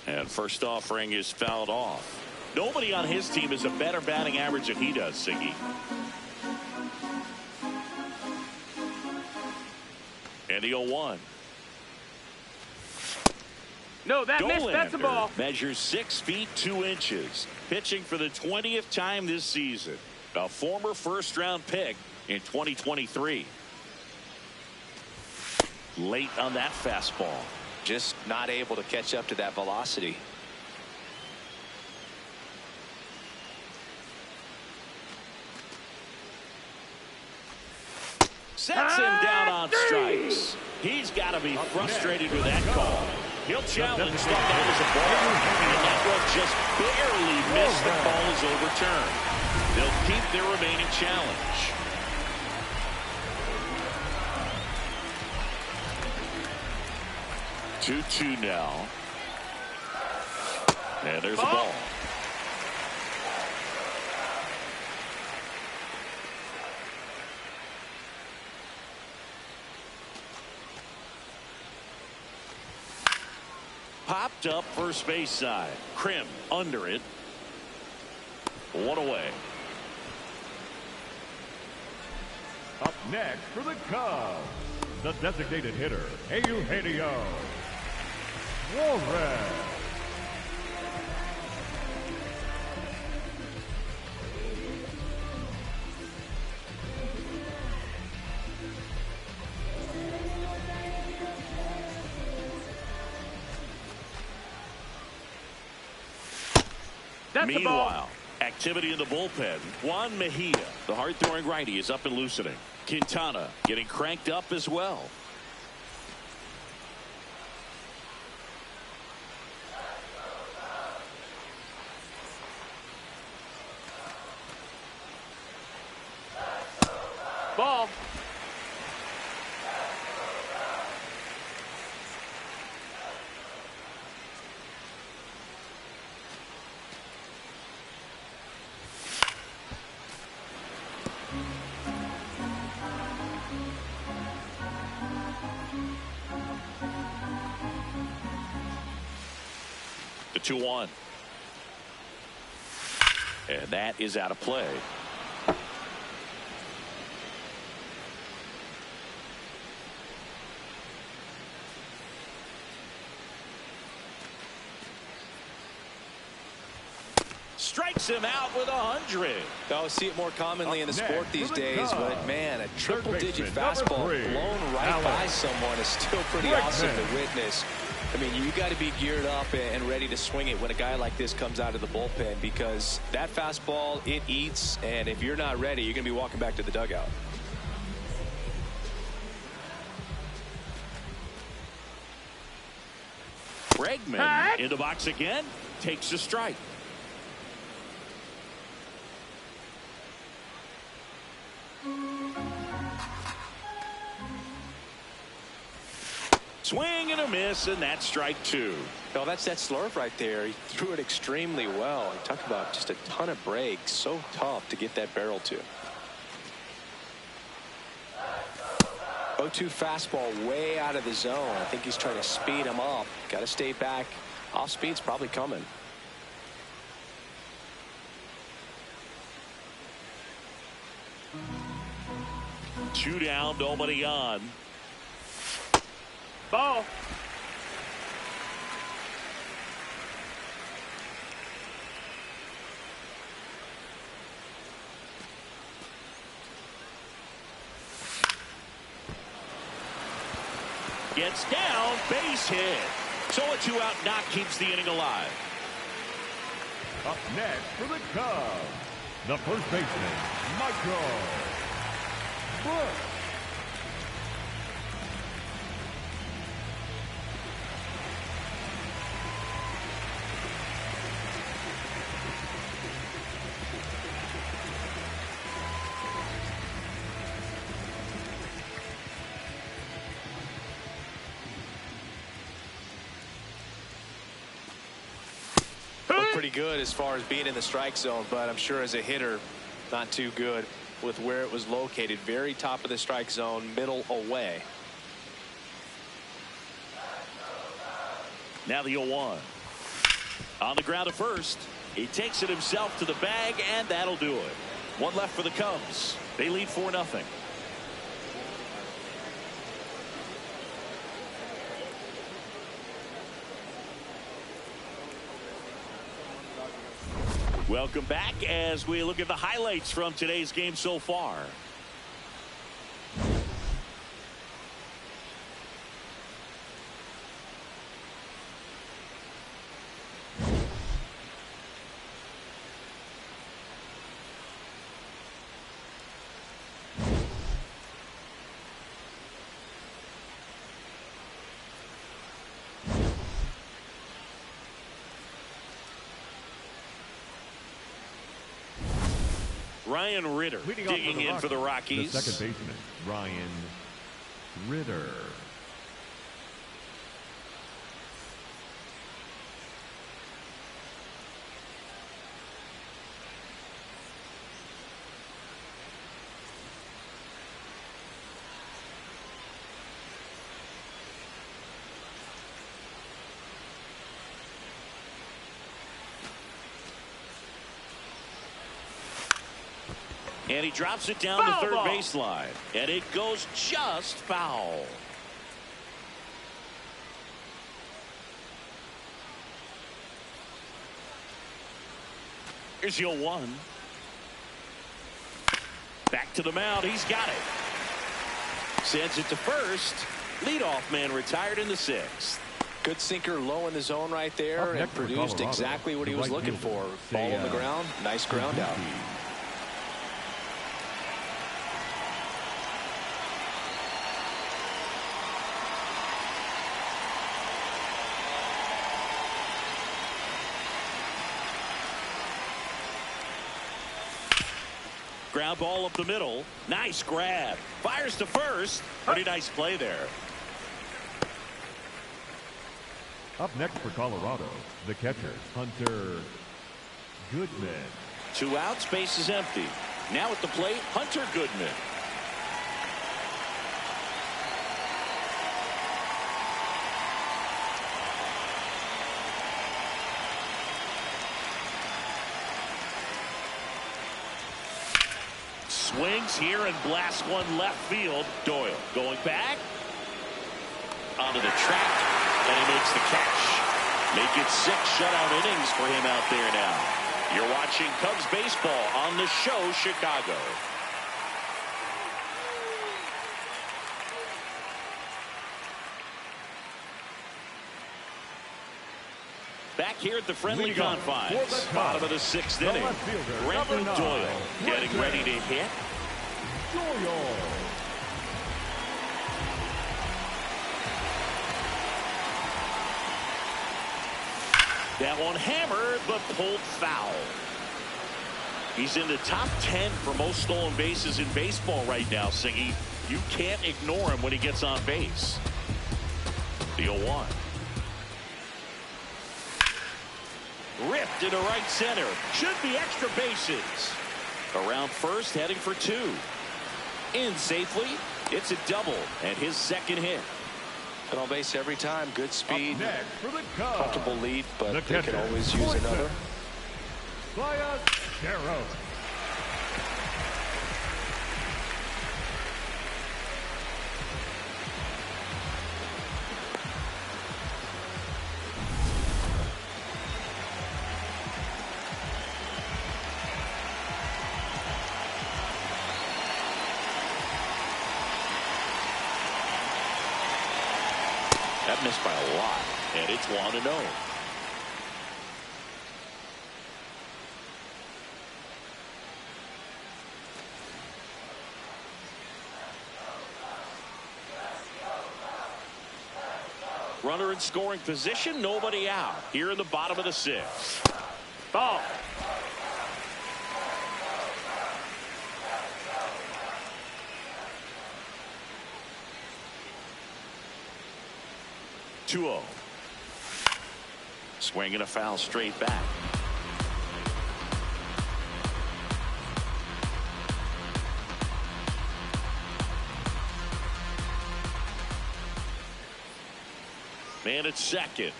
Speaker 1: And first offering is fouled off. Nobody on his team has a better batting average than he does, Siggy. And the 0-1.
Speaker 4: No, that missed. That's a ball.
Speaker 1: Measures 6 feet 2 inches. Pitching for the 20th time this season. A former first-round pick in 2023. Late on that fastball.
Speaker 2: Just not able to catch up to that velocity.
Speaker 1: Sets him down on strikes. He's got to be frustrated with that call. He'll challenge that that was a ball. And that one just barely missed. The ball is overturned. They'll keep their remaining challenge. Two now. And there's a ball. Popped up first base side. Krim under it. 1 away.
Speaker 3: Up next for the Cubs, the designated hitter, Eugenio Suarez.
Speaker 1: Meanwhile, activity in the bullpen. Juan Mejia, the hard-throwing righty, is up and loosening. Quintana getting cranked up as well.
Speaker 4: Ball.
Speaker 1: The 2-1. And that is out of play. Strikes him out with 100.
Speaker 2: I see it more commonly in the sport these days, but man, a triple-digit fastball blown right by someone is still pretty awesome to witness. I mean, you got to be geared up and ready to swing it when a guy like this comes out of the bullpen, because that fastball, it eats, and if you're not ready, you're going to be walking back to the dugout.
Speaker 1: Bregman in the box again, takes a strike. Swing and a miss, and that's strike 2.
Speaker 2: No, that's that slurve right there. He threw it extremely well. He talked about just a ton of breaks. So tough to get that barrel to. 0-2 fastball way out of the zone. I think he's trying to speed him up. Got to stay back. Off speed's probably coming.
Speaker 1: Two down, nobody on.
Speaker 4: Ball.
Speaker 1: Gets down, base hit. So a 2-out knock keeps the inning alive.
Speaker 3: Up next for the Cubs, the first baseman, Michael Bush.
Speaker 2: Pretty good as far as being in the strike zone, but I'm sure as a hitter, not too good with where it was located. Very top of the strike zone, middle away.
Speaker 1: Now the 0-1. On the ground at first. He takes it himself to the bag, and that'll do it. One left for the Cubs. They lead 4-0. Welcome back as we look at the highlights from today's game so far. Ryan Ritter digging in for the Rockies.
Speaker 3: The second baseman, Ryan Ritter.
Speaker 1: And he drops it down the third baseline. And it goes just foul. Here's the 0-1. Back to the mound. He's got it. Sends it to first. Leadoff man retired in the 6th.
Speaker 2: Good sinker low in the zone right there and produced exactly what he was looking for. Ball on the ground. Nice ground out.
Speaker 1: Ground ball up the middle. Nice grab. Fires to first. Pretty nice play there.
Speaker 3: Up next for Colorado, the catcher, Hunter Goodman.
Speaker 1: 2 outs, base is empty. Now at the plate, Hunter Goodman. Swings here and blasts one left field. Doyle going back onto the track, and he makes the catch. Make it 6 shutout innings for him out there now. You're watching Cubs baseball on the show Chicago. Back here at the friendly confines, bottom of the 6th inning. Brenton Doyle getting ready to hit.
Speaker 3: Doyle.
Speaker 1: That one hammered, but pulled foul. He's in the top 10 for most stolen bases in baseball right now, Singy. You can't ignore him when he gets on base. The 0-1. Ripped into right center. Should be extra bases. Around first, heading for 2. In safely. It's a double and his second hit.
Speaker 2: Been on base every time. Good speed.
Speaker 3: Next for the Cubs,
Speaker 2: Comfortable lead, but
Speaker 3: the
Speaker 2: they can always use another.
Speaker 1: That missed by a lot, and it's 1-0. Runner in scoring position, nobody out. Here in the bottom of the 6th.
Speaker 4: Ball.
Speaker 1: Two-0. Swing and a foul straight back. Man at second.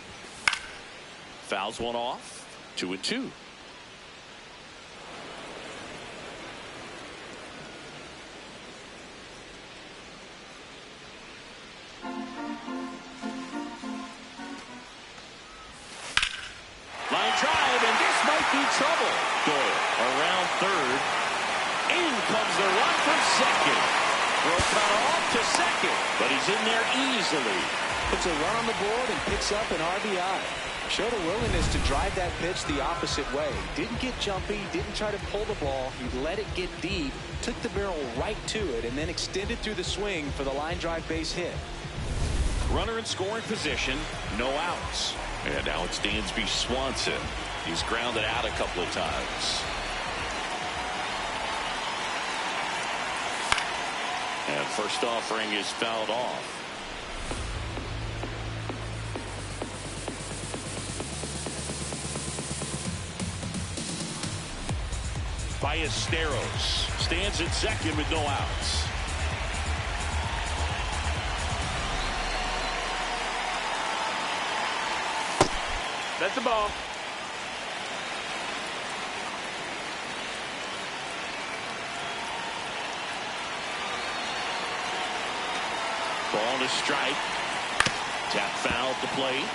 Speaker 1: Fouls one off. 2-2. Line drive, and this might be trouble. Doyle around third. In comes the run from second. Throw cut off to second, but he's in there easily.
Speaker 2: Puts a run on the board and picks up an RBI. Showed a willingness to drive that pitch the opposite way. Didn't get jumpy, didn't try to pull the ball. He let it get deep, took the barrel right to it, and then extended through the swing for the line drive base hit.
Speaker 1: Runner in scoring position, no outs. And now it's Dansby Swanson. He's grounded out a couple of times. And first offering is fouled off. Ballesteros stands at second with no outs.
Speaker 4: That's a ball.
Speaker 1: Ball to strike. Tap foul to plate.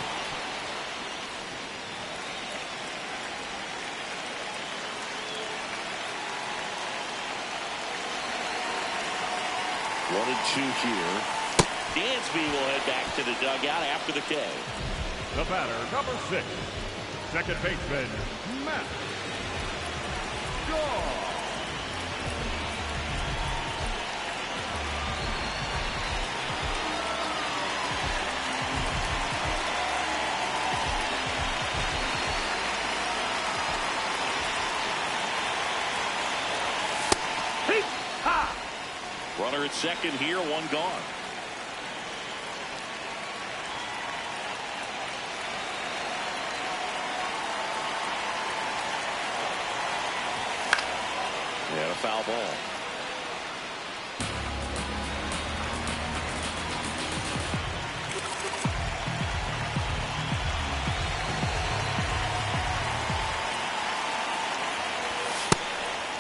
Speaker 1: One and two here. Dansby will head back to the dugout after the K.
Speaker 3: The batter, number 6, second baseman, Matt Shaw.
Speaker 1: Runner at second here, one gone. And a foul ball.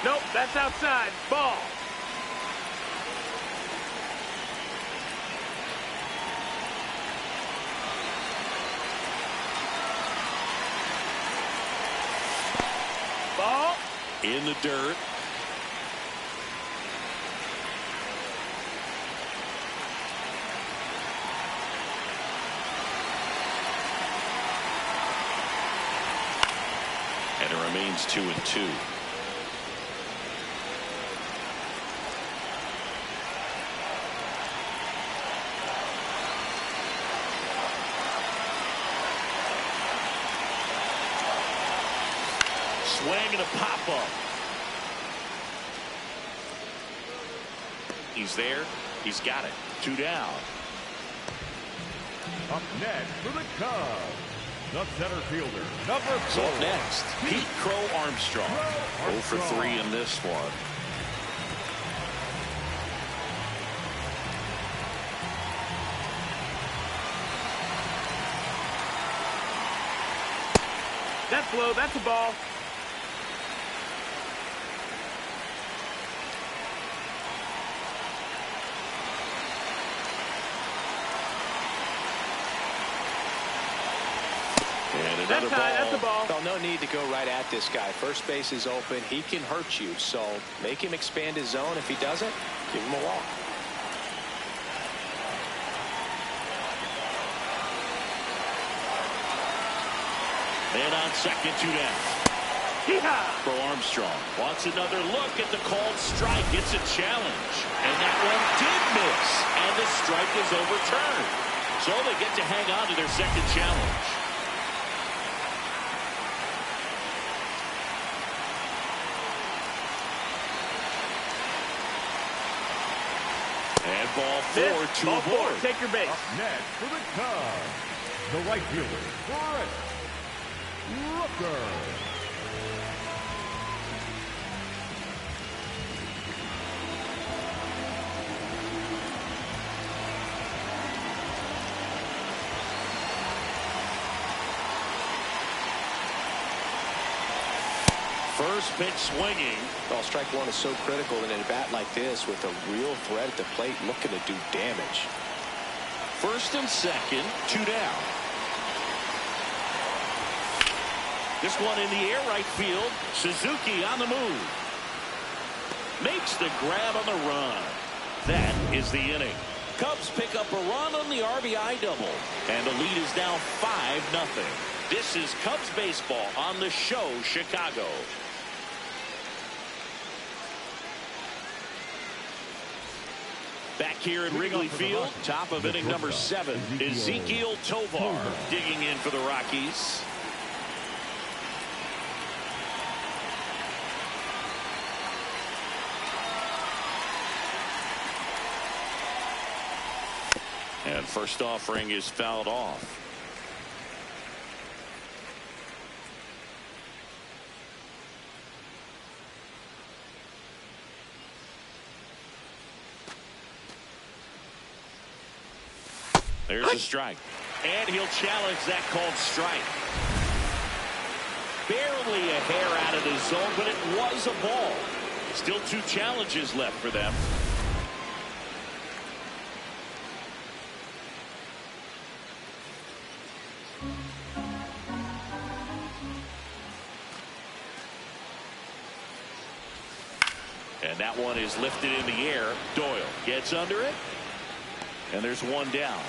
Speaker 4: Nope, that's outside. Ball. Ball.
Speaker 1: In the dirt. And it remains 2-2. Swing and a pop-up. He's there. He's got it. 2 down.
Speaker 3: Up next for the Cubs, the center fielder, number 4.
Speaker 1: So up next, Pete Crow Armstrong. 0 for 3 in this one.
Speaker 4: That's low. That's a ball.
Speaker 1: And another ball.
Speaker 4: That's a ball.
Speaker 2: Well, no need to go right at this guy. First base is open. He can hurt you. So make him expand his zone. If he doesn't, give him a walk.
Speaker 1: And on second, 2 down. For Armstrong. Wants another look at the called strike. It's a challenge. And that one did miss. And the strike is overturned. So they get to hang on to their second challenge. And ball 4 to aboard.
Speaker 4: Take your base.
Speaker 3: Up next for the Cubs, the right fielder, Brett Rooker.
Speaker 1: First pitch swinging.
Speaker 2: Well, strike one is so critical in a bat like this with a real threat at the plate looking to do damage.
Speaker 1: First and second, 2 down. This one in the air right field. Suzuki on the move. Makes the grab on the run. That is the inning. Cubs pick up a run on the RBI double. And the lead is now 5-0. This is Cubs baseball on the show, Chicago. Back here in Wrigley Field, top of inning number 7, Ezekiel Tovar digging in for the Rockies. And first offering is fouled off. There's a strike. And he'll challenge that called strike. Barely a hair out of the zone, but it was a ball. Still 2 challenges left for them. And that one is lifted in the air. Doyle gets under it. And there's 1 down.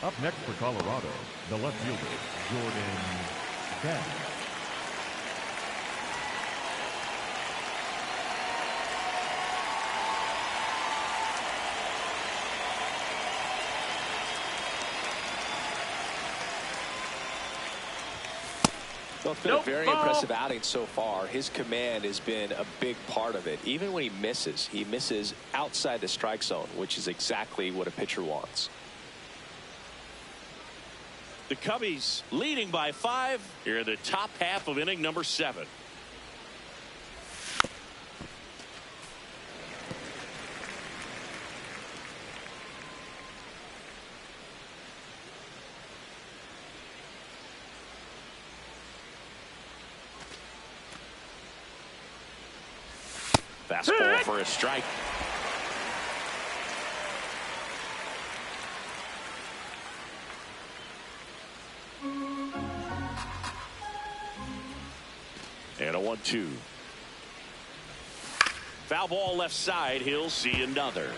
Speaker 3: Up next for Colorado, the left fielder, Jordan Cash.
Speaker 2: Well, it's been a very impressive outing so far. His command has been a big part of it. Even when he misses outside the strike zone, which is exactly what a pitcher wants.
Speaker 1: The Cubbies leading by 5 here in the top half of inning number 7. Fastball for a strike. And a 1-2. Foul ball left side. He'll see another.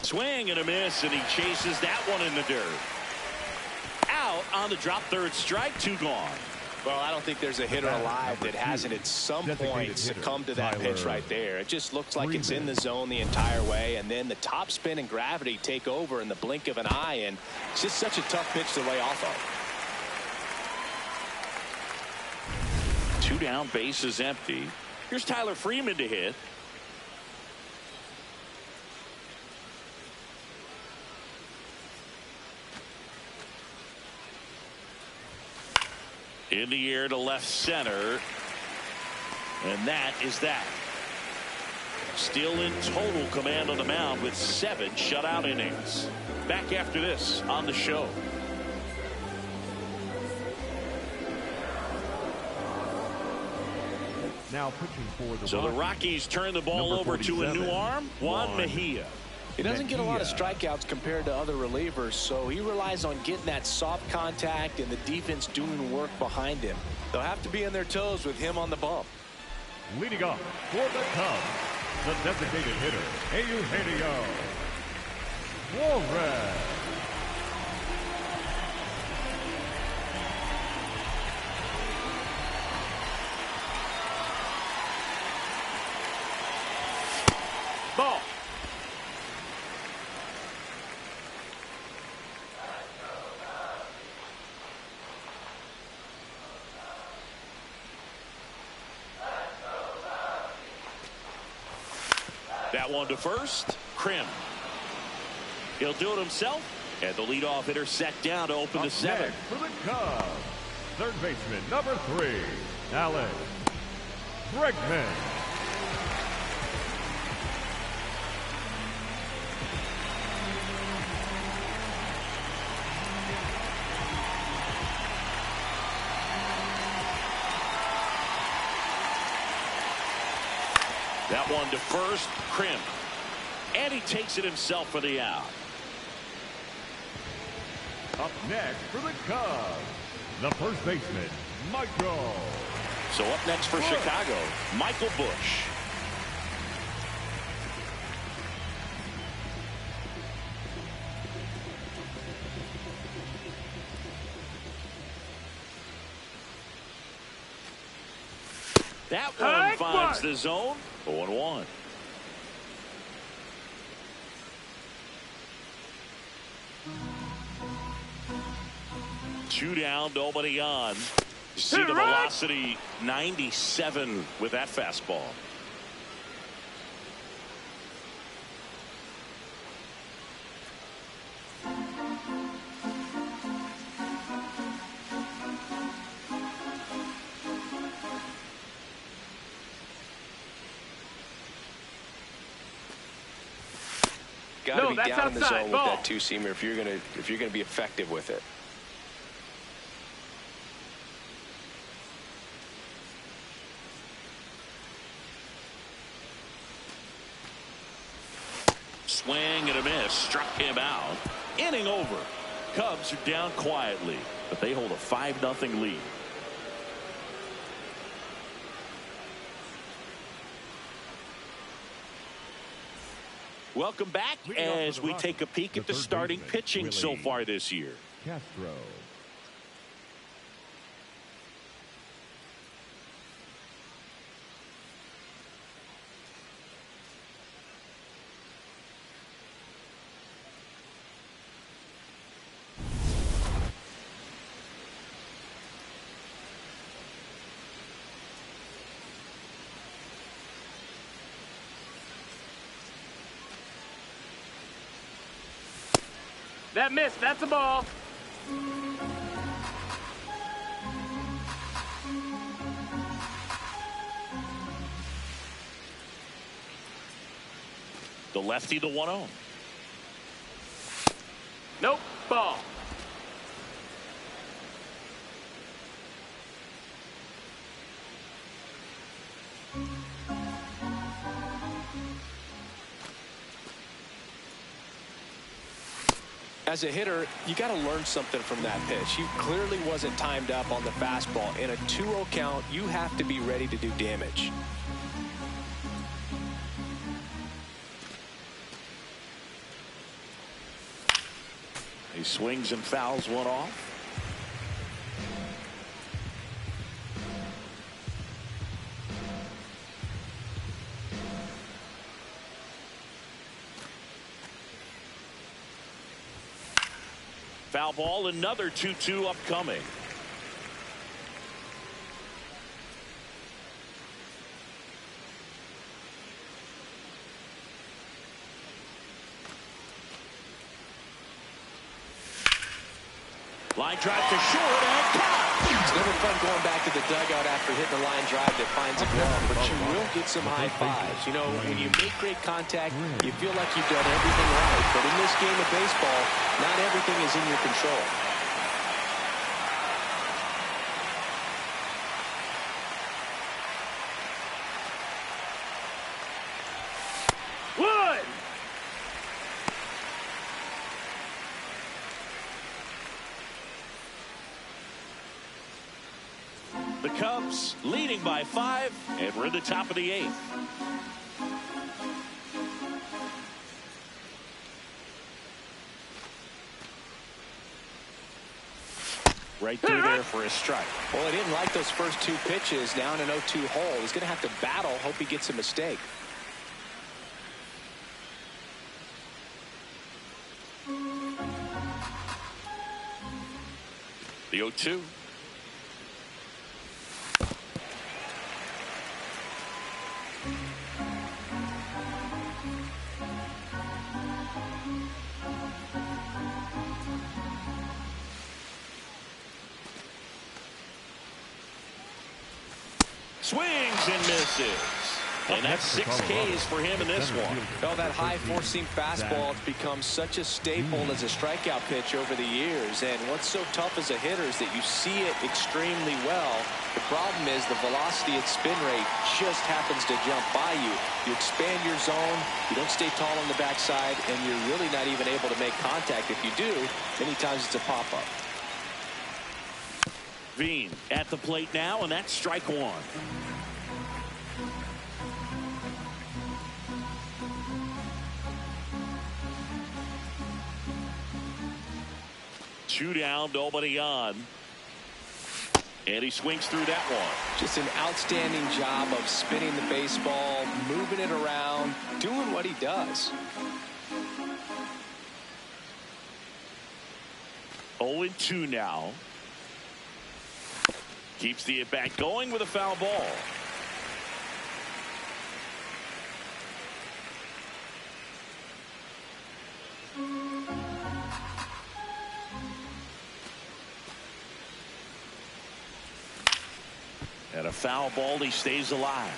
Speaker 1: Swing and a miss, and he chases that one in the dirt. Out on the drop, third strike, 2 gone.
Speaker 2: Well, I don't think there's a hitter alive that hasn't at some point succumbed to that pitch right there. It just looks like it's in the zone the entire way, and then the top spin and gravity take over in the blink of an eye, and it's just such a tough pitch to lay off of.
Speaker 1: 2 down, base is empty. Here's Tyler Freeman to hit. In the air to left center. And that is that. Still in total command on the mound with 7 shutout innings. Back after this on the show.
Speaker 3: Now pitching for the
Speaker 1: So the Rockies turn the ball over to a new arm, Juan Mejia.
Speaker 2: He doesn't get a lot of strikeouts compared to other relievers, so he relies on getting that soft contact and the defense doing work behind him. They'll have to be on their toes with him on the bump.
Speaker 3: Leading off for the Cubs, the designated hitter, Eugenio Suarez.
Speaker 4: Ball.
Speaker 1: That one to first. Krim. He'll do it himself. And the leadoff hitter set down to open the seventh.
Speaker 3: For the Cubs, third baseman, number 3, Alex Bregman.
Speaker 1: That one to first. Krim. And he takes it himself for the out.
Speaker 3: Up next for the Cubs, the first baseman, Michael.
Speaker 1: So up next for Chicago, Michael Busch. That one finds the zone. 0-1. Two down, nobody on. You see the velocity 97 with that fastball.
Speaker 2: Got to be down in the zone with that two-seamer if you're gonna be effective with it.
Speaker 1: Swing and a miss. Struck him out. Inning over. Cubs are down quietly, but they hold a 5-0 lead. Welcome back as we take a peek at the starting pitching so far this year.
Speaker 3: Castro.
Speaker 4: That missed. That's a ball.
Speaker 1: The lefty, the 1-0.
Speaker 4: Nope. Ball.
Speaker 2: As a hitter, you got to learn something from that pitch. He clearly wasn't timed up on the fastball. In a 2-0 count, you have to be ready to do damage.
Speaker 1: He swings and fouls one off. Foul ball, another 2-2 upcoming. Line drive to short and caught.
Speaker 2: It's never fun going back to the dugout after hitting a line drive that finds a glove, but you will get some high fives. You know, when you make great contact, you feel like you've done everything right. But in this game of baseball, not everything is in your control.
Speaker 1: The Cubs leading by 5, and we're in the top of the 8th. Right through there for a strike.
Speaker 2: Well, he didn't like those first 2 pitches. Now in an 0-2 hole. He's going to have to battle. Hope he gets a mistake.
Speaker 1: The 0-2. Swings and misses. And that's 6 Ks for him in this one.
Speaker 2: Well, that high four-seam fastball has become such a staple as a strikeout pitch over the years. And what's so tough as a hitter is that you see it extremely well. The problem is the velocity and spin rate just happens to jump by you. You expand your zone, you don't stay tall on the backside, and you're really not even able to make contact. If you do, many times it's a pop-up.
Speaker 1: Veen at the plate now, and that's strike 1. Two down, nobody on. And he swings through that one.
Speaker 2: Just an outstanding job of spinning the baseball, moving it around, doing what he does.
Speaker 1: 0-2 now. Keeps the at-bat going with a foul ball. And a foul ball, he stays alive.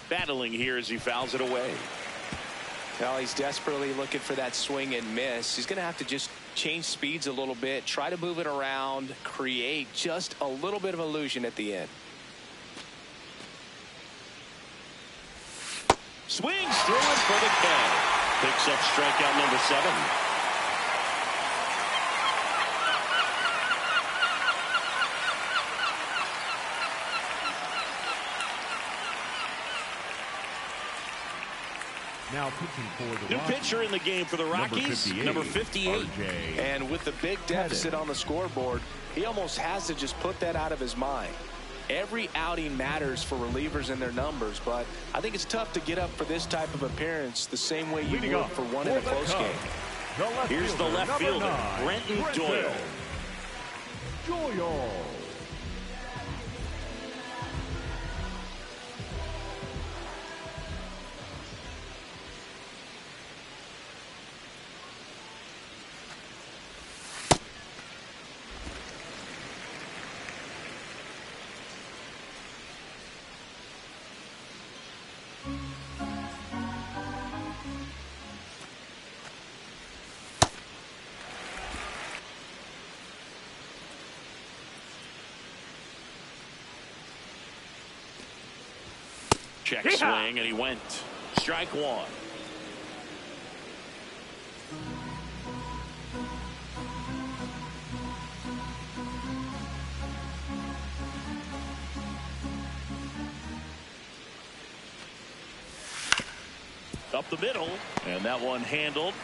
Speaker 1: Battling here as he fouls it away.
Speaker 2: Well, he's desperately looking for that swing and miss. He's going to have to just change speeds a little bit, try to move it around, create just a little bit of illusion at the end.
Speaker 1: Swings through it for the K. Picks up strikeout number 7.
Speaker 3: Now pitching for the
Speaker 1: New
Speaker 3: Rockies.
Speaker 1: pitcher in the game for the Rockies, number 58.
Speaker 2: And with the big deficit on the scoreboard, he almost has to just put that out of his mind. Every outing matters for relievers and their numbers, but I think it's tough to get up for this type of appearance the same way you would for one in a close game.
Speaker 1: Here's the left fielder, Brenton Doyle. Check swing, and he went. Strike 1. Up the middle, and that one handled.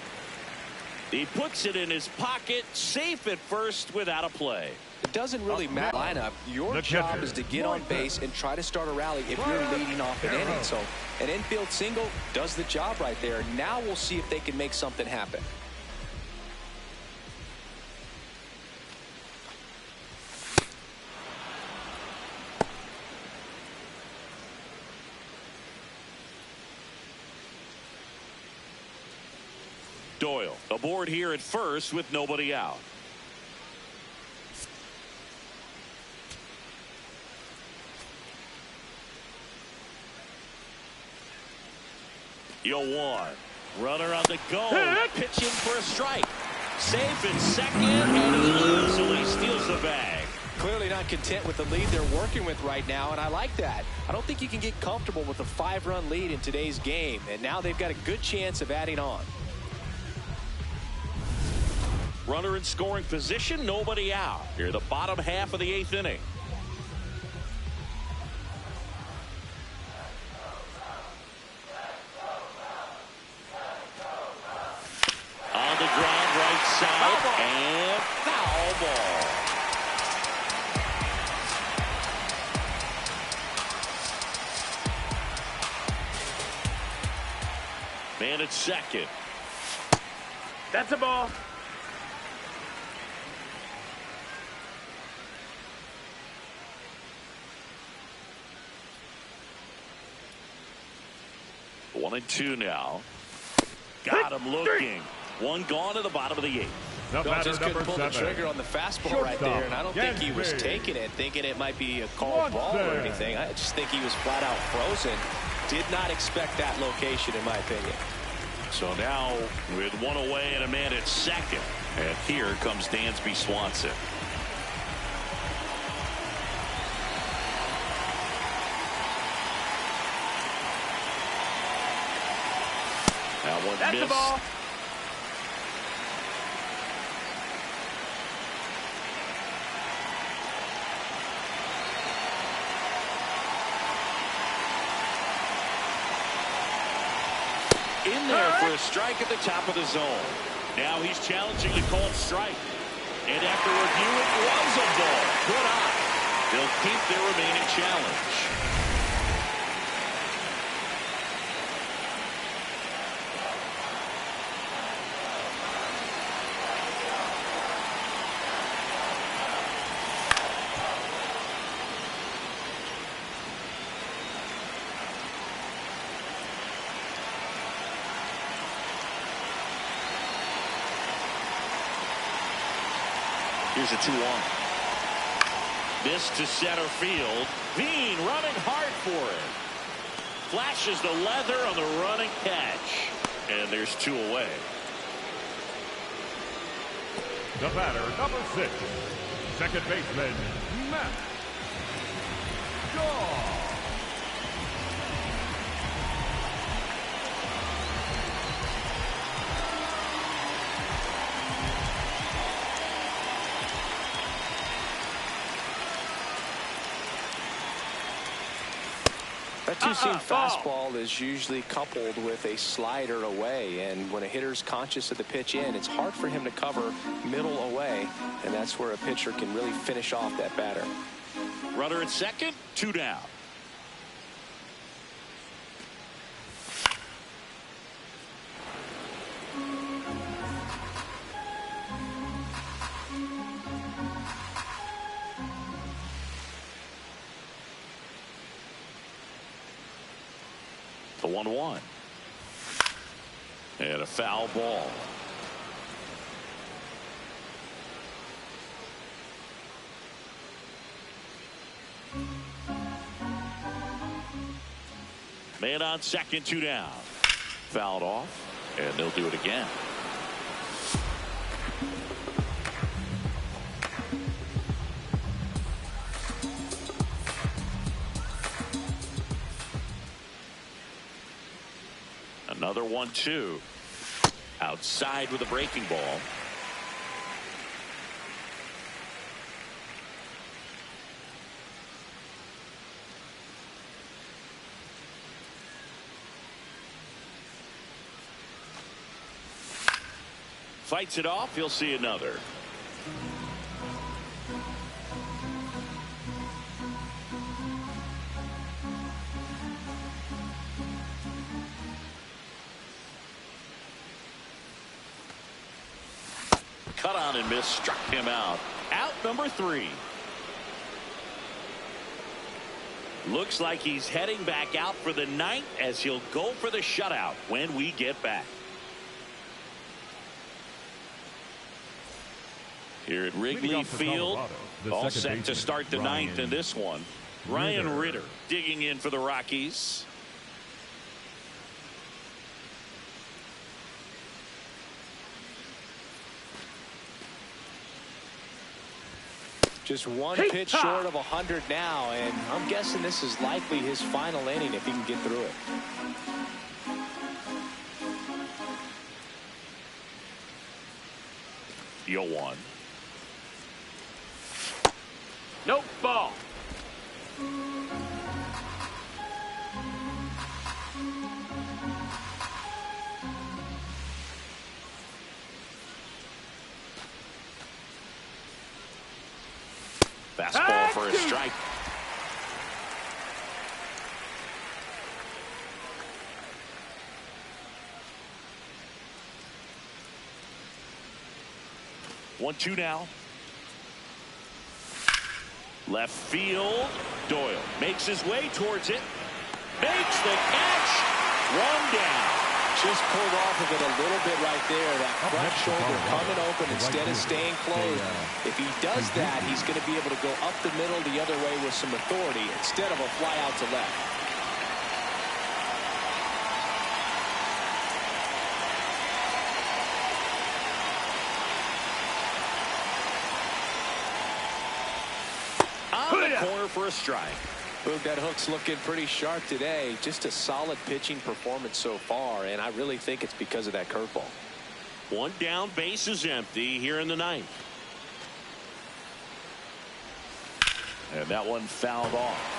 Speaker 1: He puts it in his pocket, safe at first without a play.
Speaker 2: It doesn't really matter lineup. Your job is to get on base and try to start a rally if you're leading off an inning. So an infield single does the job right there. Now we'll see if they can make something happen.
Speaker 1: Doyle aboard here at first with nobody out. Yo, 1. Runner on the go. Pitching for a strike. Safe in second, and he easily steals the bag.
Speaker 2: clearly not content with the lead they're working with right now, and I like that. I don't think you can get comfortable with a 5-run lead in today's game, and now they've got a good chance of adding on.
Speaker 1: Runner in scoring position, nobody out. Here, the bottom half of the 8th inning. On the ground, right side, and foul ball. Man at second.
Speaker 4: That's a ball.
Speaker 1: One and two now. Got him looking. One gone to the bottom of the 8th.
Speaker 3: The batter,
Speaker 2: Just couldn't pull the
Speaker 3: number 7.
Speaker 2: trigger on the fastball right there, and I don't think he was taking it, thinking it might be a called ball or anything. I just think he was flat out frozen. Did not expect that location, in my opinion.
Speaker 1: So now with one away and a man at second, and here comes Dansby Swanson. That one
Speaker 4: That's
Speaker 1: missed.
Speaker 4: the ball.
Speaker 1: In there for a strike at the top of the zone. Now he's challenging the called strike. And after review, it was a ball. Good eye. They'll keep their remaining challenge. Here's a 2-1. This to center field. Bean running hard for it. Flashes the leather on the running catch. And there's 2 away.
Speaker 3: The batter, number 6. Second baseman, Matt Shaw.
Speaker 2: That two-seam fastball is usually coupled with a slider away, and when a hitter's conscious of the pitch in, it's hard for him to cover middle away, and that's where a pitcher can really finish off that batter.
Speaker 1: Runner at second, 2 down. The 1-1. And a foul ball. Man on second, 2 down. Fouled off, and they'll do it again. Another 1-2. Outside with a breaking ball. Fights it off. He'll see another. Cut on and miss, struck him out. Out number 3. Looks like he's heading back out for the 9th as he'll go for the shutout when we get back. Here at Wrigley Field, all set to start the 9th in this one. Ryan Ritter digging in for the Rockies.
Speaker 2: Just one pitch short of 100 now, and I'm guessing this is likely his final inning if he can get through it.
Speaker 1: The 0-1.
Speaker 4: Nope, ball.
Speaker 1: Fastball for a strike. One, two now. Left field. Doyle makes his way towards it. Makes the catch. One down.
Speaker 2: Just pulled off of it a little bit right there. That front shoulder coming open instead of staying closed. If he does that, he's going to be able to go up the middle the other way with some authority instead of a fly out to left.
Speaker 1: On the corner for a strike.
Speaker 2: Boog, that hook's looking pretty sharp today. Just a solid pitching performance so far, and I really think it's because of that curveball.
Speaker 1: One down, base is empty here in the ninth. And that one fouled off.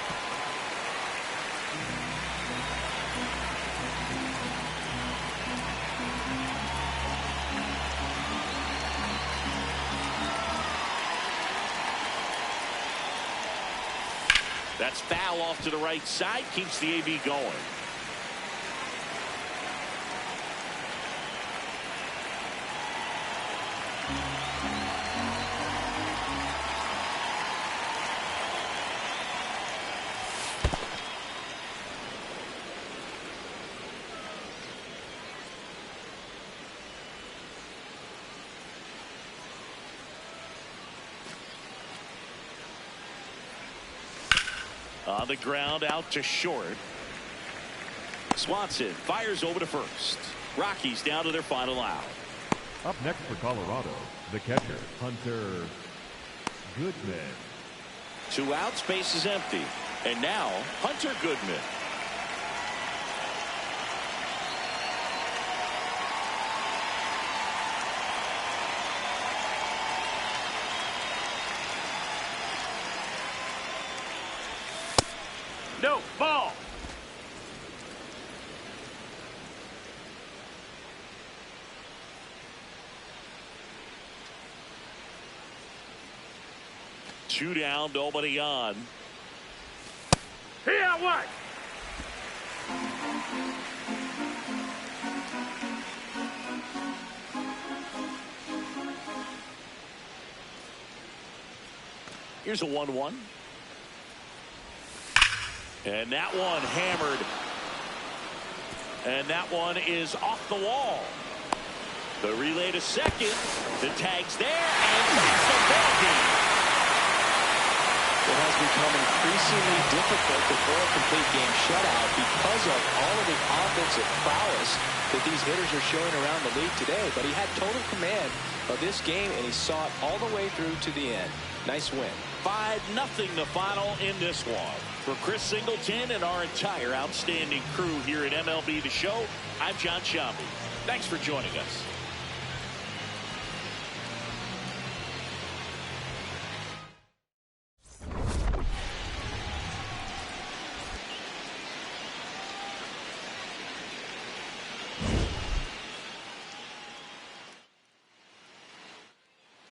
Speaker 1: That's foul off to the right side. Keeps the AB going. On the ground, out to short. Swanson fires over to first. Rockies down to their final out.
Speaker 3: Up next for Colorado, the catcher, Hunter Goodman.
Speaker 1: 2 outs, base is empty. And now, Hunter Goodman.
Speaker 4: No, ball.
Speaker 1: Two down, nobody on.
Speaker 4: Here, what?
Speaker 1: Here's a 1-1. And that one hammered. And that one is off the wall. The relay to second. The tag's there, and that's the ball game.
Speaker 2: It has become increasingly difficult to throw a complete game shutout because of all of the offensive prowess that these hitters are showing around the league today. But he had total command of this game, and he saw it all the way through to the end. Nice win.
Speaker 1: 5-0 the final in this one. For Chris Singleton and our entire outstanding crew here at MLB The Show, I'm John Shambi. Thanks for joining us.